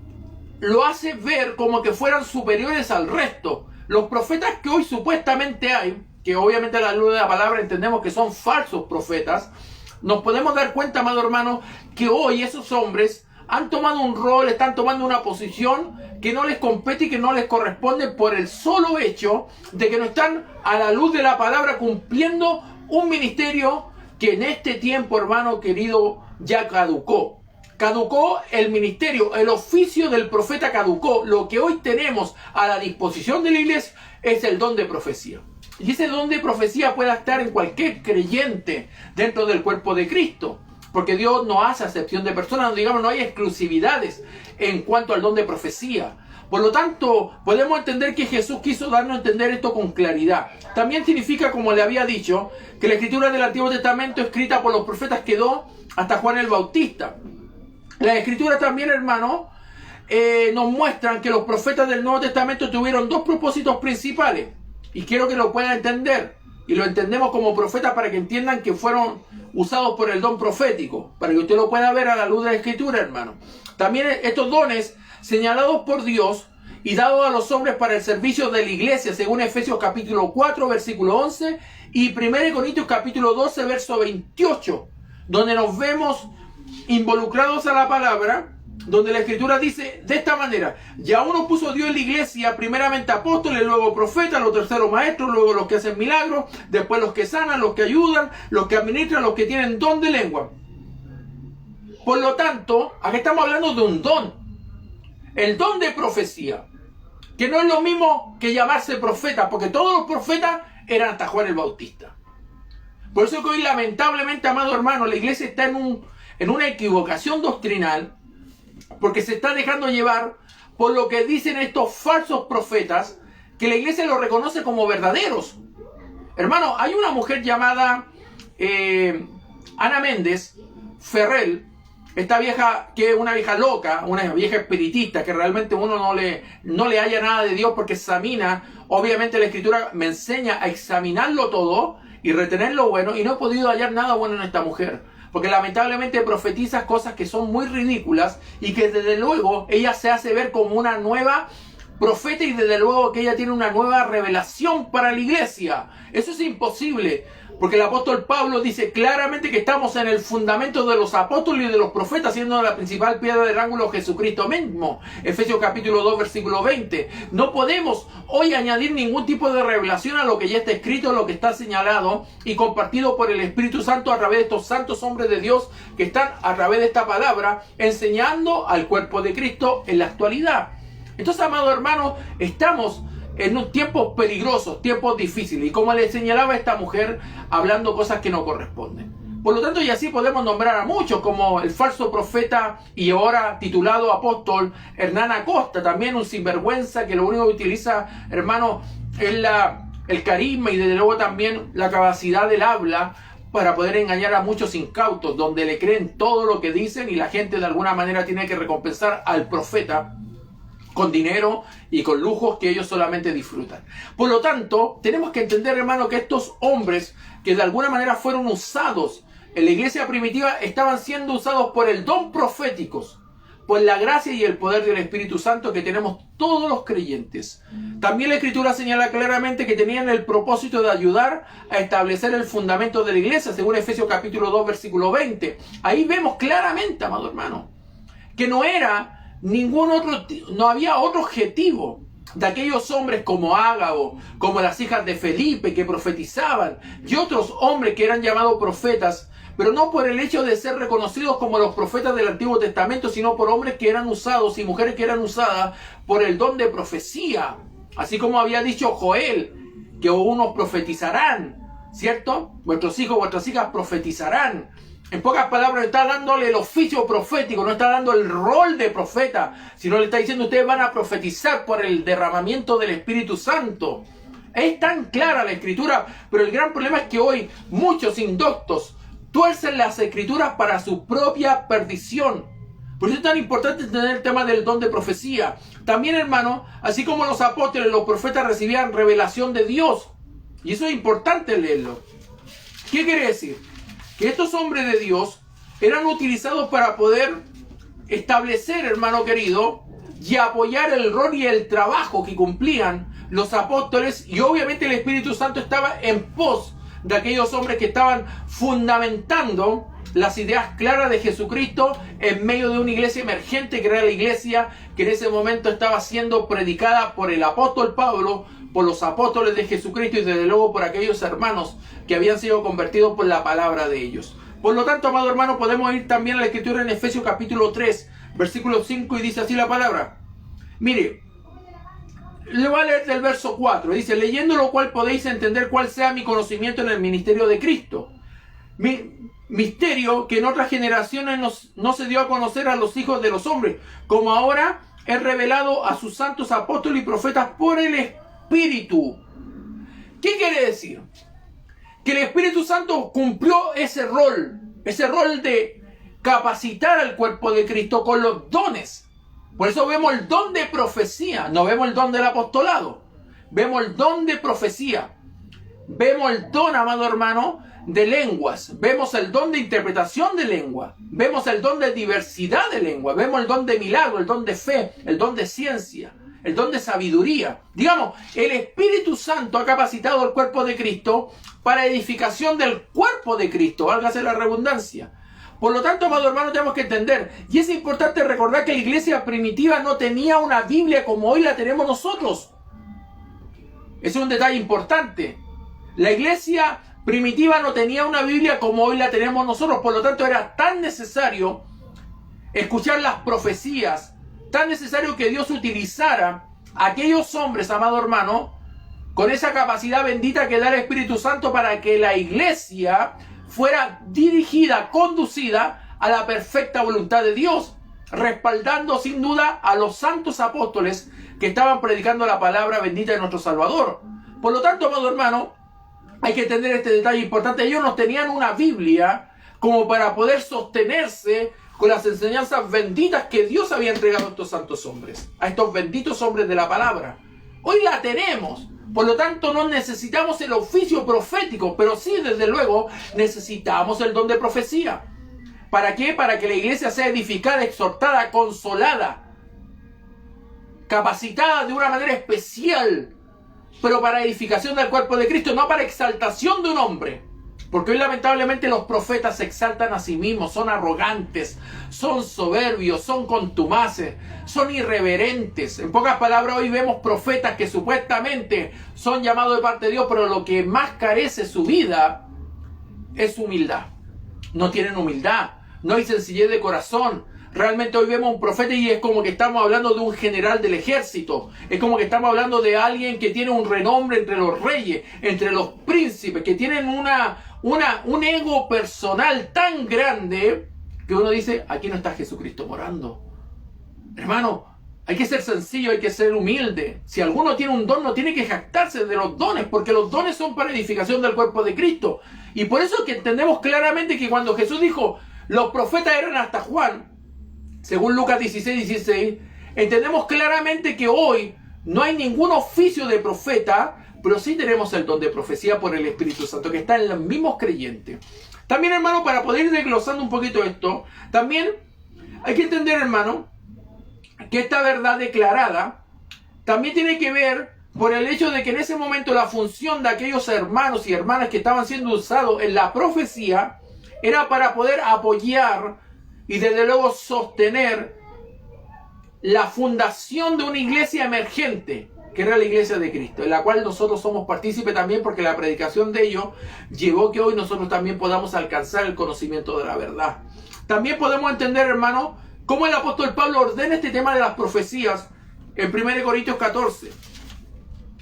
lo hace ver como que fueran superiores al resto. Los profetas que hoy supuestamente hay, que obviamente a la luz de la palabra entendemos que son falsos profetas, nos podemos dar cuenta, amado hermano, que hoy esos hombres han tomado un rol, están tomando una posición que no les compete y que no les corresponde por el solo hecho de que no están a la luz de la palabra cumpliendo un ministerio que en este tiempo, hermano querido, ya caducó. Caducó el ministerio, el oficio del profeta caducó. Lo que hoy tenemos a la disposición de la iglesia es el don de profecía. Y ese don de profecía puede estar en cualquier creyente dentro del cuerpo de Cristo. Porque Dios no hace acepción de personas, digamos, no hay exclusividades en cuanto al don de profecía. Por lo tanto, podemos entender que Jesús quiso darnos a entender esto con claridad. También significa, como le había dicho, que la escritura del Antiguo Testamento escrita por los profetas quedó hasta Juan el Bautista. Las escrituras también, hermano, nos muestran que los profetas del Nuevo Testamento tuvieron dos propósitos principales. Y quiero que lo puedan entender. y lo entendemos como profetas para que entiendan que fueron usados por el don profético, para que usted lo pueda ver a la luz de la Escritura, hermano. También estos dones señalados por Dios y dados a los hombres para el servicio de la iglesia, según Efesios capítulo 4, versículo 11, y 1 Corintios capítulo 12, verso 28, donde nos vemos involucrados a la palabra, donde la Escritura dice de esta manera: ya uno puso Dios en la iglesia, primeramente apóstoles, luego profetas, los terceros maestros, luego los que hacen milagros, después los que sanan, los que ayudan, los que administran, los que tienen don de lengua. Por lo tanto, aquí estamos hablando de un don, el don de profecía, que no es lo mismo que llamarse profeta, porque todos los profetas eran hasta Juan el Bautista. Por eso que hoy, lamentablemente, amado hermano, la iglesia está en una equivocación doctrinal, porque se está dejando llevar por lo que dicen estos falsos profetas, que la iglesia los reconoce como verdaderos. Hermano, hay una mujer llamada Ana Méndez Ferrell, esta vieja que es una vieja loca, una vieja espiritista, que realmente uno no le halla nada de Dios porque examina. Obviamente la Escritura me enseña a examinarlo todo y retener lo bueno, y no he podido hallar nada bueno en esta mujer, porque lamentablemente profetiza cosas que son muy ridículas y que desde luego ella se hace ver como una nueva profeta, y desde luego que ella tiene una nueva revelación para la iglesia. Eso es imposible, porque el apóstol Pablo dice claramente que estamos en el fundamento de los apóstoles y de los profetas, siendo la principal piedra del ángulo Jesucristo mismo. Efesios capítulo 2, versículo 20. No podemos hoy añadir ningún tipo de revelación a lo que ya está escrito, a lo que está señalado y compartido por el Espíritu Santo a través de estos santos hombres de Dios que están a través de esta palabra enseñando al cuerpo de Cristo en la actualidad. Entonces, amado hermano, estamos en unos tiempos peligrosos, tiempos difíciles, y como le señalaba esta mujer, hablando cosas que no corresponden. Por lo tanto, y así podemos nombrar a muchos, como el falso profeta y ahora titulado apóstol Hernán Acosta, también un sinvergüenza que lo único que utiliza, hermano, es el carisma y desde luego también la capacidad del habla para poder engañar a muchos incautos, donde le creen todo lo que dicen y la gente de alguna manera tiene que recompensar al profeta con dinero y con lujos que ellos solamente disfrutan. Por lo tanto, tenemos que entender, hermano, que estos hombres que de alguna manera fueron usados en la iglesia primitiva estaban siendo usados por el don proféticos, por la gracia y el poder del Espíritu Santo que tenemos todos los creyentes. También la Escritura señala claramente que tenían el propósito de ayudar a establecer el fundamento de la iglesia, según Efesios capítulo 2, versículo 20. Ahí vemos claramente, amado hermano, que no había otro objetivo de aquellos hombres como Ágabo, como las hijas de Felipe que profetizaban, y otros hombres que eran llamados profetas, pero no por el hecho de ser reconocidos como los profetas del Antiguo Testamento, sino por hombres que eran usados y mujeres que eran usadas por el don de profecía. Así como había dicho Joel, que unos profetizarán, ¿cierto? Vuestros hijos, vuestras hijas profetizarán. En pocas palabras, está dándole el oficio profético, no está dando el rol de profeta, sino le está diciendo: ustedes van a profetizar por el derramamiento del Espíritu Santo. Es tan clara la Escritura, pero el gran problema es que hoy muchos indoctos tuercen las Escrituras para su propia perdición. Por eso es tan importante entender el tema del don de profecía. También, hermano, así como los apóstoles, los profetas recibían revelación de Dios. Y eso es importante leerlo. ¿Qué quiere decir? Que estos hombres de Dios eran utilizados para poder establecer, hermano querido, y apoyar el rol y el trabajo que cumplían los apóstoles, y obviamente el Espíritu Santo estaba en pos de aquellos hombres que estaban fundamentando las ideas claras de Jesucristo en medio de una iglesia emergente, que era la iglesia que en ese momento estaba siendo predicada por el apóstol Pablo, por los apóstoles de Jesucristo y desde luego por aquellos hermanos que habían sido convertidos por la palabra de ellos. Por lo tanto, amado hermano, podemos ir también a la Escritura en Efesios capítulo 3, versículo 5, y dice así la palabra. Mire, le voy a leer del verso 4. Dice: leyendo lo cual podéis entender cuál sea mi conocimiento en el ministerio de Cristo. Misterio que en otras generaciones no se dio a conocer a los hijos de los hombres, como ahora es revelado a sus santos apóstoles y profetas por el Espíritu. ¿Qué quiere decir? Que el Espíritu Santo cumplió ese rol de capacitar al cuerpo de Cristo con los dones. Por eso vemos el don de profecía, no vemos el don del apostolado, vemos el don de profecía. Vemos el don, amado hermano, de lenguas. Vemos el don de interpretación de lengua. Vemos el don de diversidad de lengua. Vemos el don de milagro, el don de fe, el don de ciencia, el don de sabiduría. Digamos, el Espíritu Santo ha capacitado al cuerpo de Cristo para edificación del cuerpo de Cristo. Válgase la redundancia. Por lo tanto, amado hermano, tenemos que entender, y es importante recordar que la iglesia primitiva no tenía una Biblia como hoy la tenemos nosotros. Es un detalle importante. La iglesia primitiva no tenía una Biblia como hoy la tenemos nosotros, por lo tanto era tan necesario escuchar las profecías, tan necesario que Dios utilizara a aquellos hombres, amado hermano, con esa capacidad bendita que da el Espíritu Santo para que la iglesia fuera dirigida, conducida a la perfecta voluntad de Dios, respaldando sin duda a los santos apóstoles que estaban predicando la palabra bendita de nuestro Salvador. Por lo tanto, amado hermano, hay que entender este detalle importante. Ellos no tenían una Biblia como para poder sostenerse con las enseñanzas benditas que Dios había entregado a estos santos hombres, a estos benditos hombres de la palabra. Hoy la tenemos. Por lo tanto, no necesitamos el oficio profético, pero sí, desde luego, necesitamos el don de profecía. ¿Para qué? Para que la iglesia sea edificada, exhortada, consolada, capacitada de una manera especial, pero para edificación del cuerpo de Cristo, no para exaltación de un hombre. Porque hoy lamentablemente los profetas se exaltan a sí mismos, son arrogantes, son soberbios, son contumaces, son irreverentes. En pocas palabras, hoy vemos profetas que supuestamente son llamados de parte de Dios, pero lo que más carece su vida es humildad. No tienen humildad, no hay sencillez de corazón. Realmente hoy vemos un profeta y es como que estamos hablando de un general del ejército. Es como que estamos hablando de alguien que tiene un renombre entre los reyes, entre los príncipes, que tienen un ego personal tan grande que uno dice, aquí no está Jesucristo morando. Hermano, hay que ser sencillo, hay que ser humilde. Si alguno tiene un don, no tiene que jactarse de los dones, porque los dones son para edificación del cuerpo de Cristo. Y por eso es que entendemos claramente que cuando Jesús dijo, los profetas eran hasta Juan, según Lucas 16:16, entendemos claramente que hoy no hay ningún oficio de profeta, pero sí tenemos el don de profecía por el Espíritu Santo, que está en los mismos creyentes. También, hermano, para poder ir desglosando un poquito esto, también hay que entender, hermano, que esta verdad declarada también tiene que ver por el hecho de que en ese momento la función de aquellos hermanos y hermanas que estaban siendo usados en la profecía era para poder apoyar y desde luego sostener la fundación de una iglesia emergente, que era la iglesia de Cristo, en la cual nosotros somos partícipes también, porque la predicación de ellos llevó que hoy nosotros también podamos alcanzar el conocimiento de la verdad. También podemos entender, hermano, cómo el apóstol Pablo ordena este tema de las profecías en 1 Corintios 14.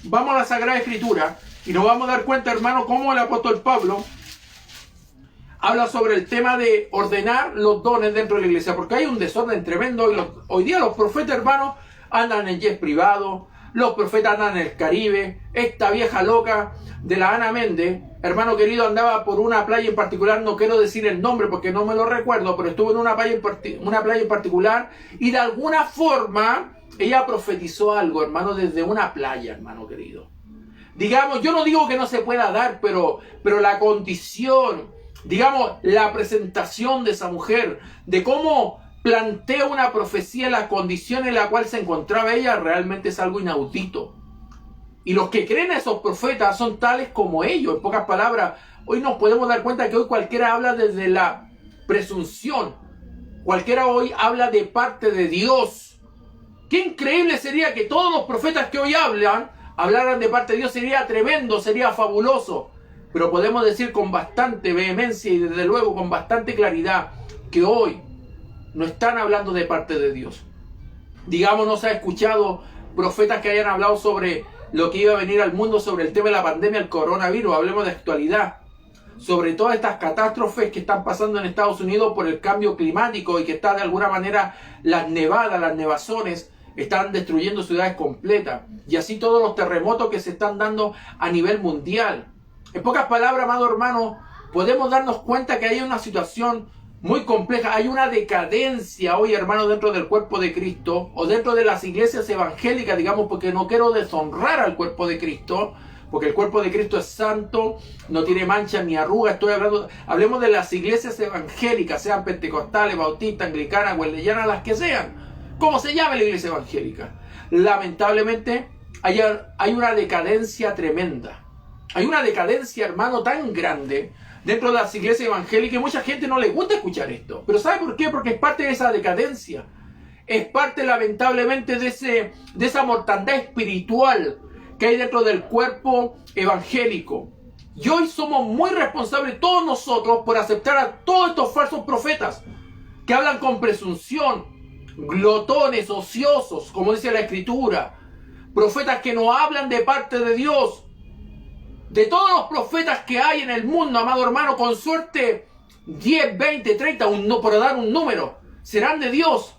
Vamos a la Sagrada Escritura y nos vamos a dar cuenta, hermano, cómo el apóstol Pablo habla sobre el tema de ordenar los dones dentro de la iglesia, porque hay un desorden tremendo. Hoy día los profetas, hermanos, andan en jet privado, los profetas andan en el Caribe. Esta vieja loca de la Ana Méndez, hermano querido, andaba por una playa en particular, no quiero decir el nombre porque no me lo recuerdo, pero estuvo en una playa en particular, y de alguna forma ella profetizó algo, hermano, desde una playa, hermano querido. Digamos, yo no digo que no se pueda dar, pero la condición, digamos, la presentación de esa mujer, de cómo plantea una profecía en la condición en la cual se encontraba ella, realmente es algo inaudito. Y los que creen a esos profetas son tales como ellos. En pocas palabras, hoy nos podemos dar cuenta que hoy cualquiera habla desde la presunción. Cualquiera hoy habla de parte de Dios. Qué increíble sería que todos los profetas que hoy hablaran de parte de Dios. Sería tremendo, sería fabuloso. Pero podemos decir con bastante vehemencia y desde luego con bastante claridad que hoy no están hablando de parte de Dios. Digamos, no se ha escuchado profetas que hayan hablado sobre lo que iba a venir al mundo, sobre el tema de la pandemia, el coronavirus. Hablemos de actualidad, sobre todas estas catástrofes que están pasando en Estados Unidos por el cambio climático y que está de alguna manera las nevadas, las nevazones están destruyendo ciudades completas, y así todos los terremotos que se están dando a nivel mundial. En pocas palabras, amado hermano, podemos darnos cuenta que hay una situación muy compleja, hay una decadencia hoy, hermano, dentro del cuerpo de Cristo, o dentro de las iglesias evangélicas, digamos, porque no quiero deshonrar al cuerpo de Cristo, porque el cuerpo de Cristo es santo, no tiene mancha ni arruga. Hablemos de las iglesias evangélicas, sean pentecostales, bautistas, anglicanas, wesleyanas, las que sean. ¿Cómo se llama la iglesia evangélica? Lamentablemente hay una decadencia tremenda. Hay una decadencia, hermano, tan grande dentro de las iglesias evangélicas, y mucha gente no le gusta escuchar esto. Pero ¿sabe por qué? Porque es parte de esa decadencia. Es parte, lamentablemente, de esa mortandad espiritual que hay dentro del cuerpo evangélico. Y hoy somos muy responsables todos nosotros por aceptar a todos estos falsos profetas que hablan con presunción, glotones, ociosos, como dice la Escritura. Profetas que no hablan de parte de Dios. De todos los profetas que hay en el mundo, amado hermano, con suerte 10, 20, 30, por dar un número, serán de Dios.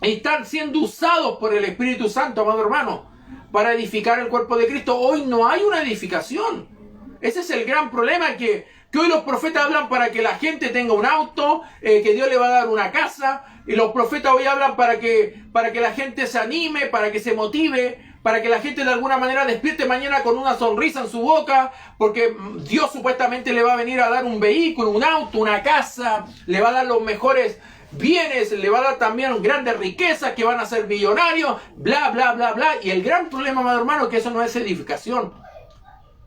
Y están siendo usados por el Espíritu Santo, amado hermano, para edificar el cuerpo de Cristo. Hoy no hay una edificación. Ese es el gran problema, que hoy los profetas hablan para que la gente tenga un auto, que Dios le va a dar una casa. Y los profetas hoy hablan para que la gente se anime, para que se motive, para que la gente de alguna manera despierte mañana con una sonrisa en su boca, porque Dios supuestamente le va a venir a dar un vehículo, un auto, una casa, le va a dar los mejores bienes, le va a dar también grandes riquezas, que van a ser millonarios, bla, bla, bla, bla. Y el gran problema, amado hermano, es que eso no es edificación.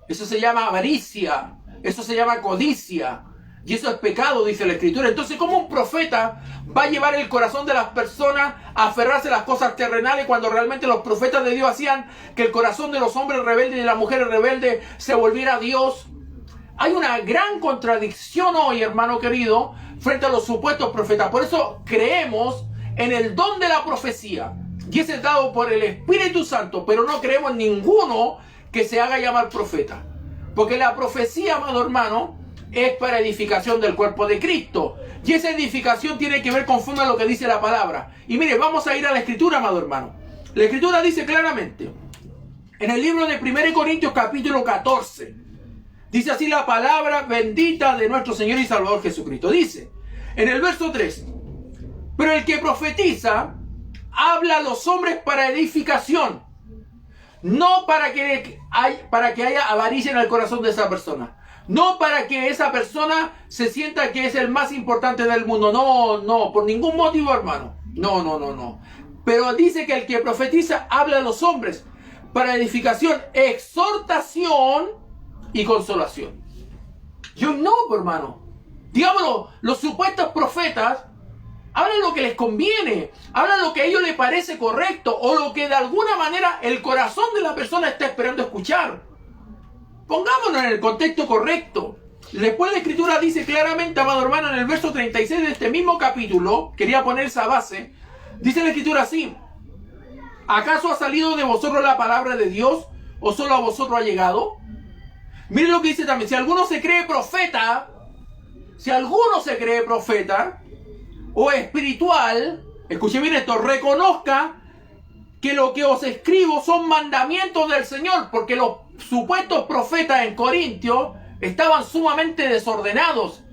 Eso se llama avaricia, eso se llama codicia, y eso es pecado, dice la Escritura. Entonces, ¿cómo un profeta va a llevar el corazón de las personas a aferrarse a las cosas terrenales, cuando realmente los profetas de Dios hacían que el corazón de los hombres rebeldes y de las mujeres rebeldes se volviera a Dios? Hay una gran contradicción hoy, hermano querido, frente a los supuestos profetas. Por eso creemos en el don de la profecía, y ese es dado por el Espíritu Santo, pero no creemos en ninguno que se haga llamar profeta. Porque la profecía, amado hermano, es para edificación del cuerpo de Cristo. Y esa edificación tiene que ver conforme a lo que dice la palabra. Y mire, vamos a ir a la Escritura, amado hermano. La Escritura dice claramente, en el libro de 1 Corintios capítulo 14, dice así la palabra bendita de nuestro Señor y Salvador Jesucristo. Dice, en el verso 3, pero el que profetiza habla a los hombres para edificación, no para que haya avaricia en el corazón de esa persona. No para que esa persona se sienta que es el más importante del mundo. No, por ningún motivo, hermano. No. Pero dice que el que profetiza habla a los hombres para edificación, exhortación y consolación. Yo no, hermano. Digámoslo, los supuestos profetas hablan lo que les conviene, hablan lo que a ellos les parece correcto, o lo que de alguna manera el corazón de la persona está esperando escuchar. Pongámonos en el contexto correcto. Después la Escritura dice claramente, amado hermano, en el verso 36 de este mismo capítulo, quería poner esa base, dice la Escritura así: ¿acaso ha salido de vosotros la palabra de Dios, o solo a vosotros ha llegado? Miren lo que dice también: si alguno se cree profeta o espiritual, escuche bien esto, reconozca que lo que os escribo son mandamientos del Señor, porque los supuestos profetas en Corintios estaban sumamente desordenados.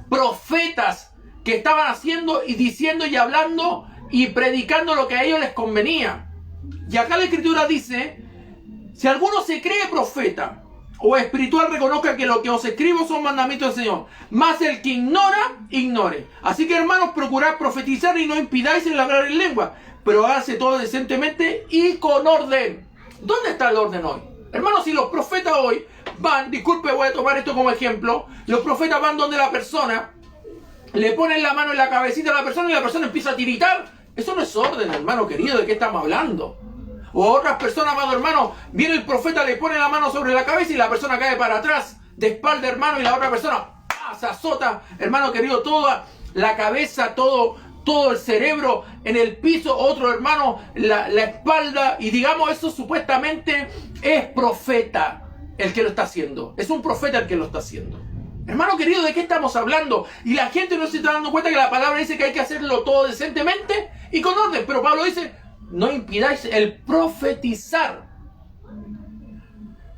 Profetas que estaban haciendo y diciendo y hablando y predicando lo que a ellos les convenía. Y acá la Escritura dice: si alguno se cree profeta o espiritual, reconozca que lo que os escribo son mandamientos del Señor. Mas el que ignora, ignore. Así que, hermanos, procurad profetizar y no impidáis el hablar en lengua, pero hágase todo decentemente y con orden. ¿Dónde está el orden hoy? Hermanos, si los profetas hoy van, disculpe, voy a tomar esto como ejemplo, los profetas van donde la persona, le ponen la mano en la cabecita a la persona y la persona empieza a tiritar. Eso no es orden, hermano querido. ¿De qué estamos hablando? O otras personas, amado hermano, viene el profeta, le pone la mano sobre la cabeza y la persona cae para atrás, de espalda, hermano, y la otra persona se azota, hermano querido, toda la cabeza, todo el cerebro en el piso, otro hermano, la espalda, y digamos, eso supuestamente es profeta el que lo está haciendo. Es un profeta el que lo está haciendo. Hermano querido, ¿de qué estamos hablando? Y la gente no se está dando cuenta que la palabra dice que hay que hacerlo todo decentemente y con orden. Pero Pablo dice: no impidáis el profetizar.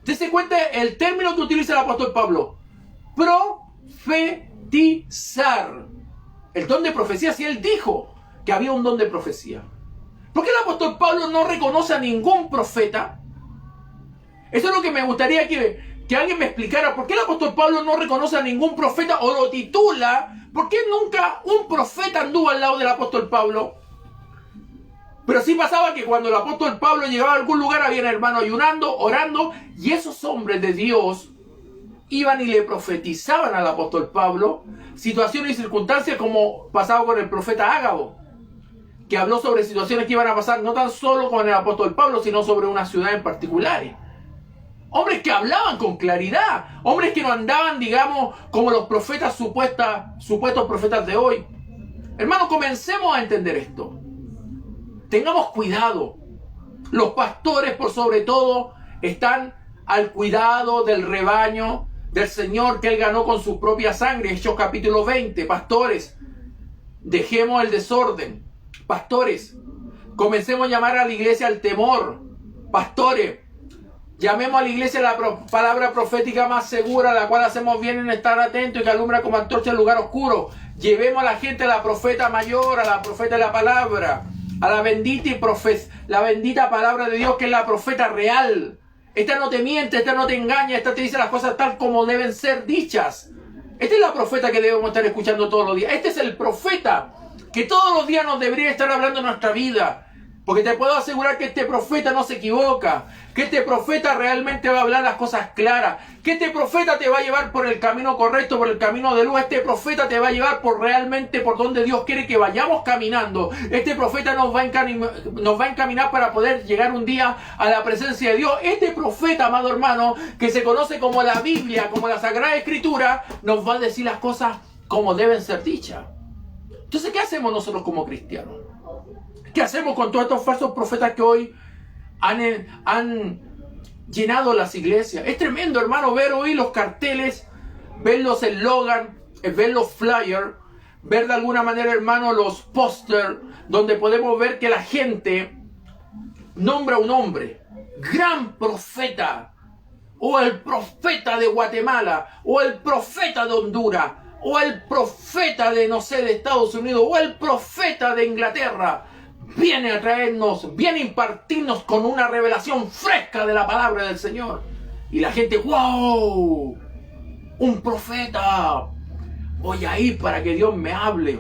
Dese cuenta el término que utiliza el apóstol Pablo: profetizar. El don de profecía, si él dijo que había un don de profecía. ¿Por qué el apóstol Pablo no reconoce a ningún profeta? Eso es lo que me gustaría que alguien me explicara. ¿Por qué el apóstol Pablo no reconoce a ningún profeta o lo titula? ¿Por qué nunca un profeta anduvo al lado del apóstol Pablo? Pero sí pasaba que cuando el apóstol Pablo llegaba a algún lugar, había hermanos ayunando, orando, y esos hombres de Dios iban y le profetizaban al apóstol Pablo situaciones y circunstancias, como pasaba con el profeta Ágabo, que habló sobre situaciones que iban a pasar no tan solo con el apóstol Pablo, sino sobre una ciudad en particular. Hombres que hablaban con claridad, hombres que no andaban, digamos, como los profetas, supuestos profetas de hoy. Hermanos, comencemos a entender esto. Tengamos cuidado. Los pastores, por sobre todo, están al cuidado del rebaño del Señor que Él ganó con su propia sangre. Hechos capítulo 20. Pastores, dejemos el desorden. Pastores, comencemos a llamar a la iglesia al temor. Pastores, llamemos a la iglesia la palabra profética más segura, la cual hacemos bien en estar atentos y que alumbra como antorcha en lugar oscuro. Llevemos a la gente a la profeta mayor, a la profeta de la palabra, a la bendita palabra de Dios, que es la profeta real. Esta no te miente, esta no te engaña, esta te dice las cosas tal como deben ser dichas. Esta es la profeta que debemos estar escuchando todos los días. Este es el profeta que todos los días nos debería estar hablando en nuestra vida. Porque te puedo asegurar que este profeta no se equivoca, que este profeta realmente va a hablar las cosas claras, que este profeta te va a llevar por el camino correcto, por el camino de luz. Este profeta te va a llevar realmente por donde Dios quiere que vayamos caminando. Este profeta nos va a encaminar para poder llegar un día a la presencia de Dios. Este profeta, amado hermano, que se conoce como la Biblia, como la Sagrada Escritura, nos va a decir las cosas como deben ser dichas. Entonces, ¿qué hacemos nosotros como cristianos? ¿Qué hacemos con todos estos falsos profetas que hoy han llenado las iglesias? Es tremendo, hermano, ver hoy los carteles, ver los eslogans, ver los flyers, ver de alguna manera, hermano, los pósters, donde podemos ver que la gente nombra a un hombre, gran profeta, o el profeta de Guatemala, o el profeta de Honduras, o el profeta de, no sé, de Estados Unidos, o el profeta de Inglaterra. Viene a traernos, viene a impartirnos con una revelación fresca de la palabra del Señor. Y la gente, ¡wow! ¡Un profeta! Voy a ir para que Dios me hable.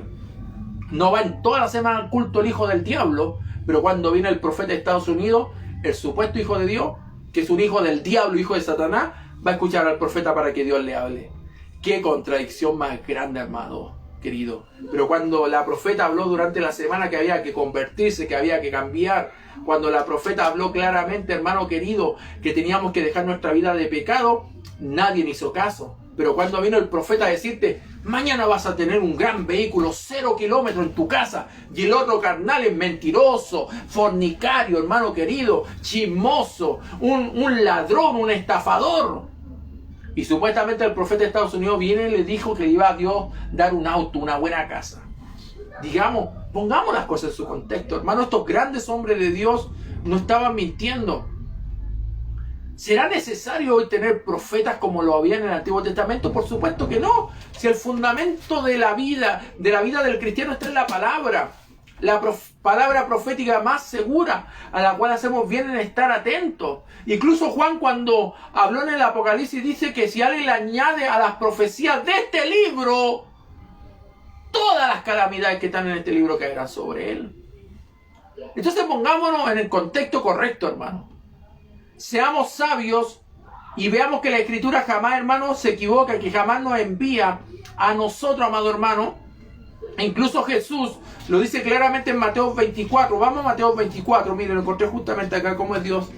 No va en toda la semana al culto el hijo del diablo, pero cuando viene el profeta de Estados Unidos, el supuesto hijo de Dios, que es un hijo del diablo, hijo de Satanás, va a escuchar al profeta para que Dios le hable. ¡Qué contradicción más grande, hermano! Querido. Pero cuando la profeta habló durante la semana que había que convertirse, que había que cambiar, cuando la profeta habló claramente, hermano querido, que teníamos que dejar nuestra vida de pecado, nadie hizo caso. Pero cuando vino el profeta a decirte, mañana vas a tener un gran vehículo, 0 kilómetros en tu casa, y el otro carnal es mentiroso, fornicario, hermano querido, chismoso, un ladrón, un estafador. Y supuestamente el profeta de Estados Unidos viene y le dijo que le iba a Dios dar un auto, una buena casa. Digamos, pongamos las cosas en su contexto. Hermano, estos grandes hombres de Dios no estaban mintiendo. ¿Será necesario hoy tener profetas como lo había en el Antiguo Testamento? Por supuesto que no. Si el fundamento de la vida del cristiano está en la palabra. La palabra profética más segura, a la cual hacemos bien en estar atentos. Incluso Juan, cuando habló en el Apocalipsis, dice que si alguien le añade a las profecías de este libro, todas las calamidades que están en este libro caerán sobre él. Entonces pongámonos en el contexto correcto, hermano. Seamos sabios y veamos que la Escritura jamás, hermano, se equivoca, que jamás nos envía a nosotros, amado hermano. Incluso Jesús lo dice claramente en Mateo 24. Vamos a Mateo 24. Miren, lo encontré justamente acá, como es Dios,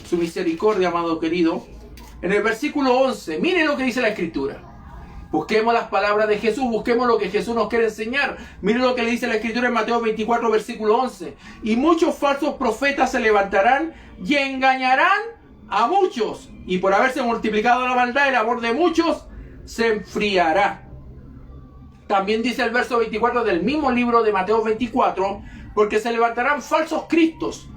su misericordia, amado querido. En el versículo 11, miren lo que dice la Escritura. Busquemos las palabras de Jesús, busquemos lo que Jesús nos quiere enseñar. Miren lo que le dice la Escritura en Mateo 24, versículo 11. Y muchos falsos profetas se levantarán y engañarán a muchos. Y por haberse multiplicado la maldad, el amor de muchos se enfriará. También dice el verso 24 del mismo libro de Mateo 24, porque se levantarán falsos cristos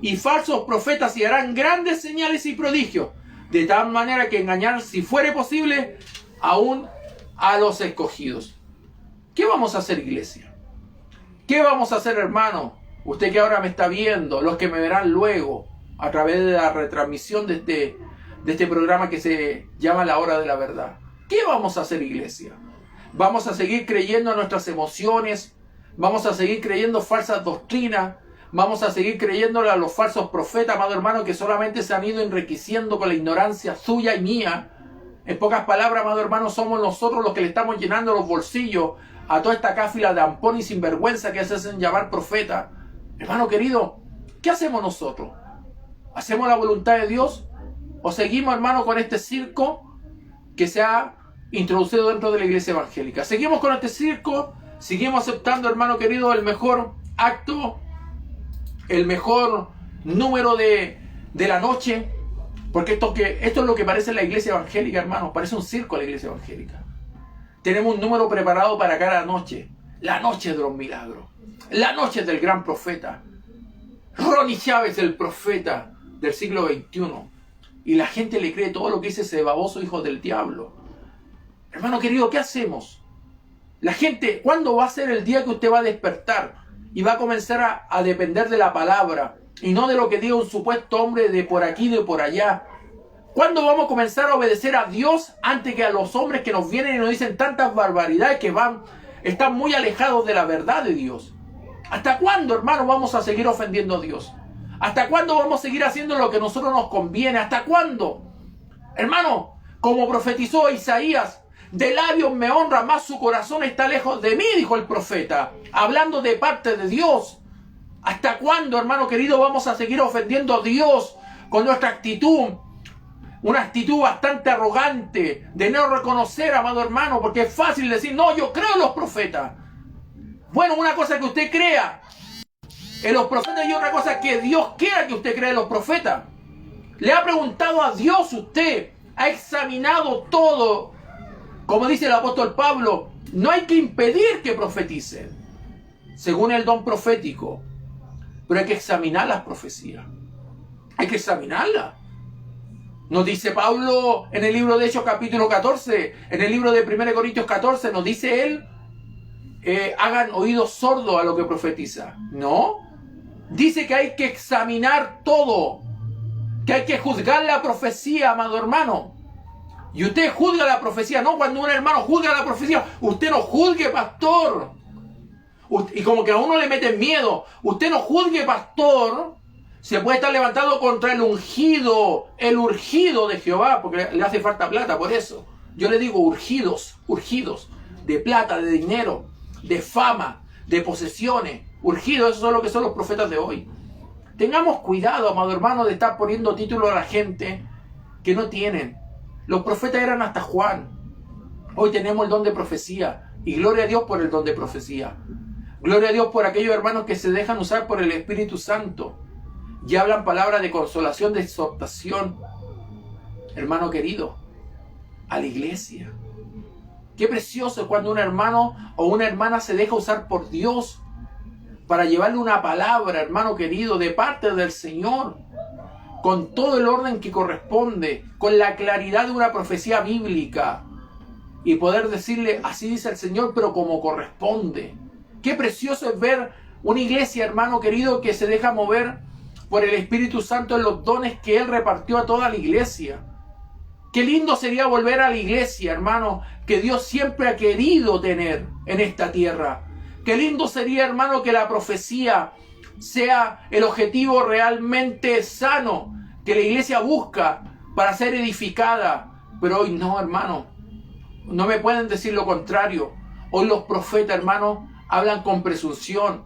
y falsos profetas y harán grandes señales y prodigios, de tal manera que engañarán, si fuere posible, aún a los escogidos. ¿Qué vamos a hacer, iglesia? ¿Qué vamos a hacer, hermano? Usted que ahora me está viendo, los que me verán luego a través de la retransmisión de de este programa que se llama La Hora de la Verdad. ¿Qué vamos a hacer, iglesia? ¿Vamos a seguir creyendo en nuestras emociones? ¿Vamos a seguir creyendo falsas doctrinas? ¿Vamos a seguir creyéndole a los falsos profetas, amado hermano, que solamente se han ido enriqueciendo con la ignorancia suya y mía? En pocas palabras, amado hermano, somos nosotros los que le estamos llenando los bolsillos a toda esta cáfila de ampón y sinvergüenza que se hacen llamar profeta. Hermano querido, ¿qué hacemos nosotros? ¿Hacemos la voluntad de Dios? ¿O seguimos, hermano, con este circo que se ha introducido dentro de la iglesia evangélica? ¿Seguimos con este circo? ¿Seguimos aceptando, hermano querido, el mejor acto, el mejor número de la noche? Porque esto es lo que parece la iglesia evangélica, hermano. Parece un circo la iglesia evangélica. Tenemos un número preparado para cada noche. La noche de los milagros. La noche del gran profeta. Ronnie Chávez, el profeta del siglo XXI. Y la gente le cree todo lo que dice ese baboso hijo del diablo. Hermano querido, ¿qué hacemos? La gente, ¿cuándo va a ser el día que usted va a despertar? Y va a comenzar a depender de la palabra. Y no de lo que diga un supuesto hombre de por aquí, de por allá. ¿Cuándo vamos a comenzar a obedecer a Dios antes que a los hombres que nos vienen y nos dicen tantas barbaridades que están muy alejados de la verdad de Dios? ¿Hasta cuándo, hermano, vamos a seguir ofendiendo a Dios? ¿Hasta cuándo vamos a seguir haciendo lo que a nosotros nos conviene? ¿Hasta cuándo? Hermano, como profetizó Isaías, de labios me honra, más su corazón está lejos de mí, dijo el profeta, hablando de parte de Dios. ¿Hasta cuándo, hermano querido, vamos a seguir ofendiendo a Dios con nuestra actitud? Una actitud bastante arrogante, de no reconocer, amado hermano, porque es fácil decir, no, yo creo en los profetas. Bueno, una cosa es que usted crea en los profetas y otra cosa es que Dios quiera que usted crea en los profetas. ¿Le ha preguntado a Dios usted? ¿Ha examinado todo? Como dice el apóstol Pablo, no hay que impedir que profeticen, según el don profético. Pero hay que examinar las profecías. Hay que examinarlas. Nos dice Pablo en el libro de Hechos capítulo 14, en el libro de 1 Corintios 14, nos dice él, hagan oídos sordos a lo que profetiza. No. Dice que hay que examinar todo, que hay que juzgar la profecía, amado hermano. Y usted juzga la profecía, no cuando un hermano juzga la profecía, usted no juzgue, pastor. Y como que a uno le meten miedo, usted no juzgue, pastor. Se puede estar levantado contra el ungido de Jehová, porque le hace falta plata, por eso. Yo le digo urgidos, de plata, de dinero, de fama, de posesiones, urgidos, esos son lo que son los profetas de hoy. Tengamos cuidado, amado hermano, de estar poniendo títulos a la gente que no tienen. Los profetas eran hasta Juan. Hoy tenemos el don de profecía, y gloria a Dios por el don de profecía. Gloria a Dios por aquellos hermanos que se dejan usar por el Espíritu Santo y hablan palabras de consolación, de exhortación. Hermano querido, a la iglesia. Qué precioso es cuando un hermano o una hermana se deja usar por Dios para llevarle una palabra, hermano querido, de parte del Señor, con todo el orden que corresponde, con la claridad de una profecía bíblica, y poder decirle, así dice el Señor, pero como corresponde. Qué precioso es ver una iglesia, hermano querido, que se deja mover por el Espíritu Santo en los dones que Él repartió a toda la iglesia. Qué lindo sería volver a la iglesia, hermano, que Dios siempre ha querido tener en esta tierra. Qué lindo sería, hermano, que la profecía sea el objetivo realmente sano que la iglesia busca para ser edificada. Pero hoy no, hermano. No me pueden decir lo contrario. Hoy los profetas, hermano, hablan con presunción.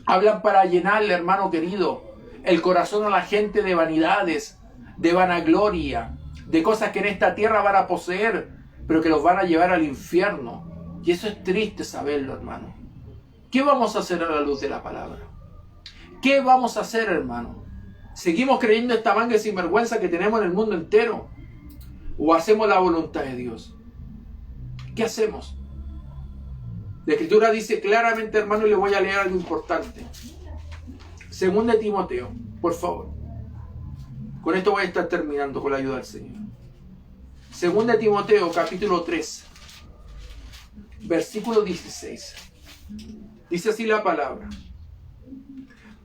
Hablan para llenarle, hermano querido, el corazón a la gente de vanidades, de vanagloria, de cosas que en esta tierra van a poseer, pero que los van a llevar al infierno. Y eso es triste saberlo, hermano. ¿Qué vamos a hacer a la luz de la palabra? ¿Qué vamos a hacer, hermano? ¿Seguimos creyendo esta manga de sinvergüenza que tenemos en el mundo entero? ¿O hacemos la voluntad de Dios? ¿Qué hacemos? La Escritura dice claramente, hermano, y le voy a leer algo importante. Según de Timoteo, por favor. Con esto voy a estar terminando con la ayuda del Señor. Según de Timoteo, capítulo 3, versículo 16. Dice así la palabra.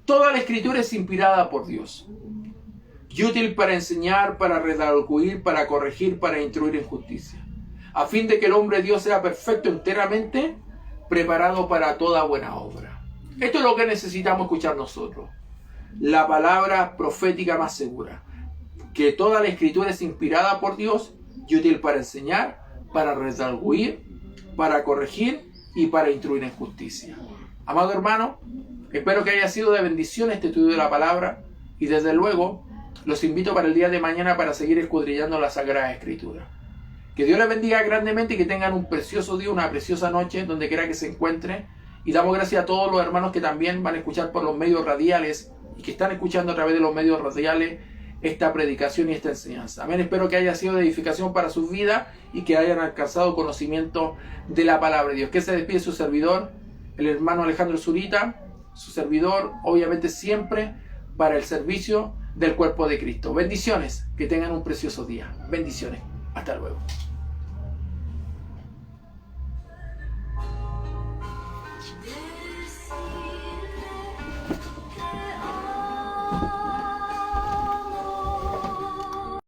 Toda la Escritura es inspirada por Dios y útil para enseñar, para redarguir, para corregir, para instruir en justicia, a fin de que el hombre de Dios sea perfecto enteramente, preparado para toda buena obra. Esto es lo que necesitamos escuchar nosotros. La palabra profética más segura. Que toda la escritura es inspirada por Dios y útil para enseñar, para redarguir, para corregir y para instruir en justicia. Amado hermano, espero que haya sido de bendición este estudio de la palabra y desde luego los invito para el día de mañana para seguir escudriñando la Sagrada Escritura. Que Dios les bendiga grandemente y que tengan un precioso día, una preciosa noche, donde quiera que se encuentren. Y damos gracias a todos los hermanos que también van a escuchar por los medios radiales y que están escuchando a través de los medios radiales esta predicación y esta enseñanza. Amén. Espero que haya sido de edificación para sus vidas y que hayan alcanzado conocimiento de la palabra de Dios. Que se despide su servidor, el hermano Alejandro Zurita, su servidor, obviamente siempre para el servicio del cuerpo de Cristo. Bendiciones, que tengan un precioso día. Bendiciones. Hasta luego.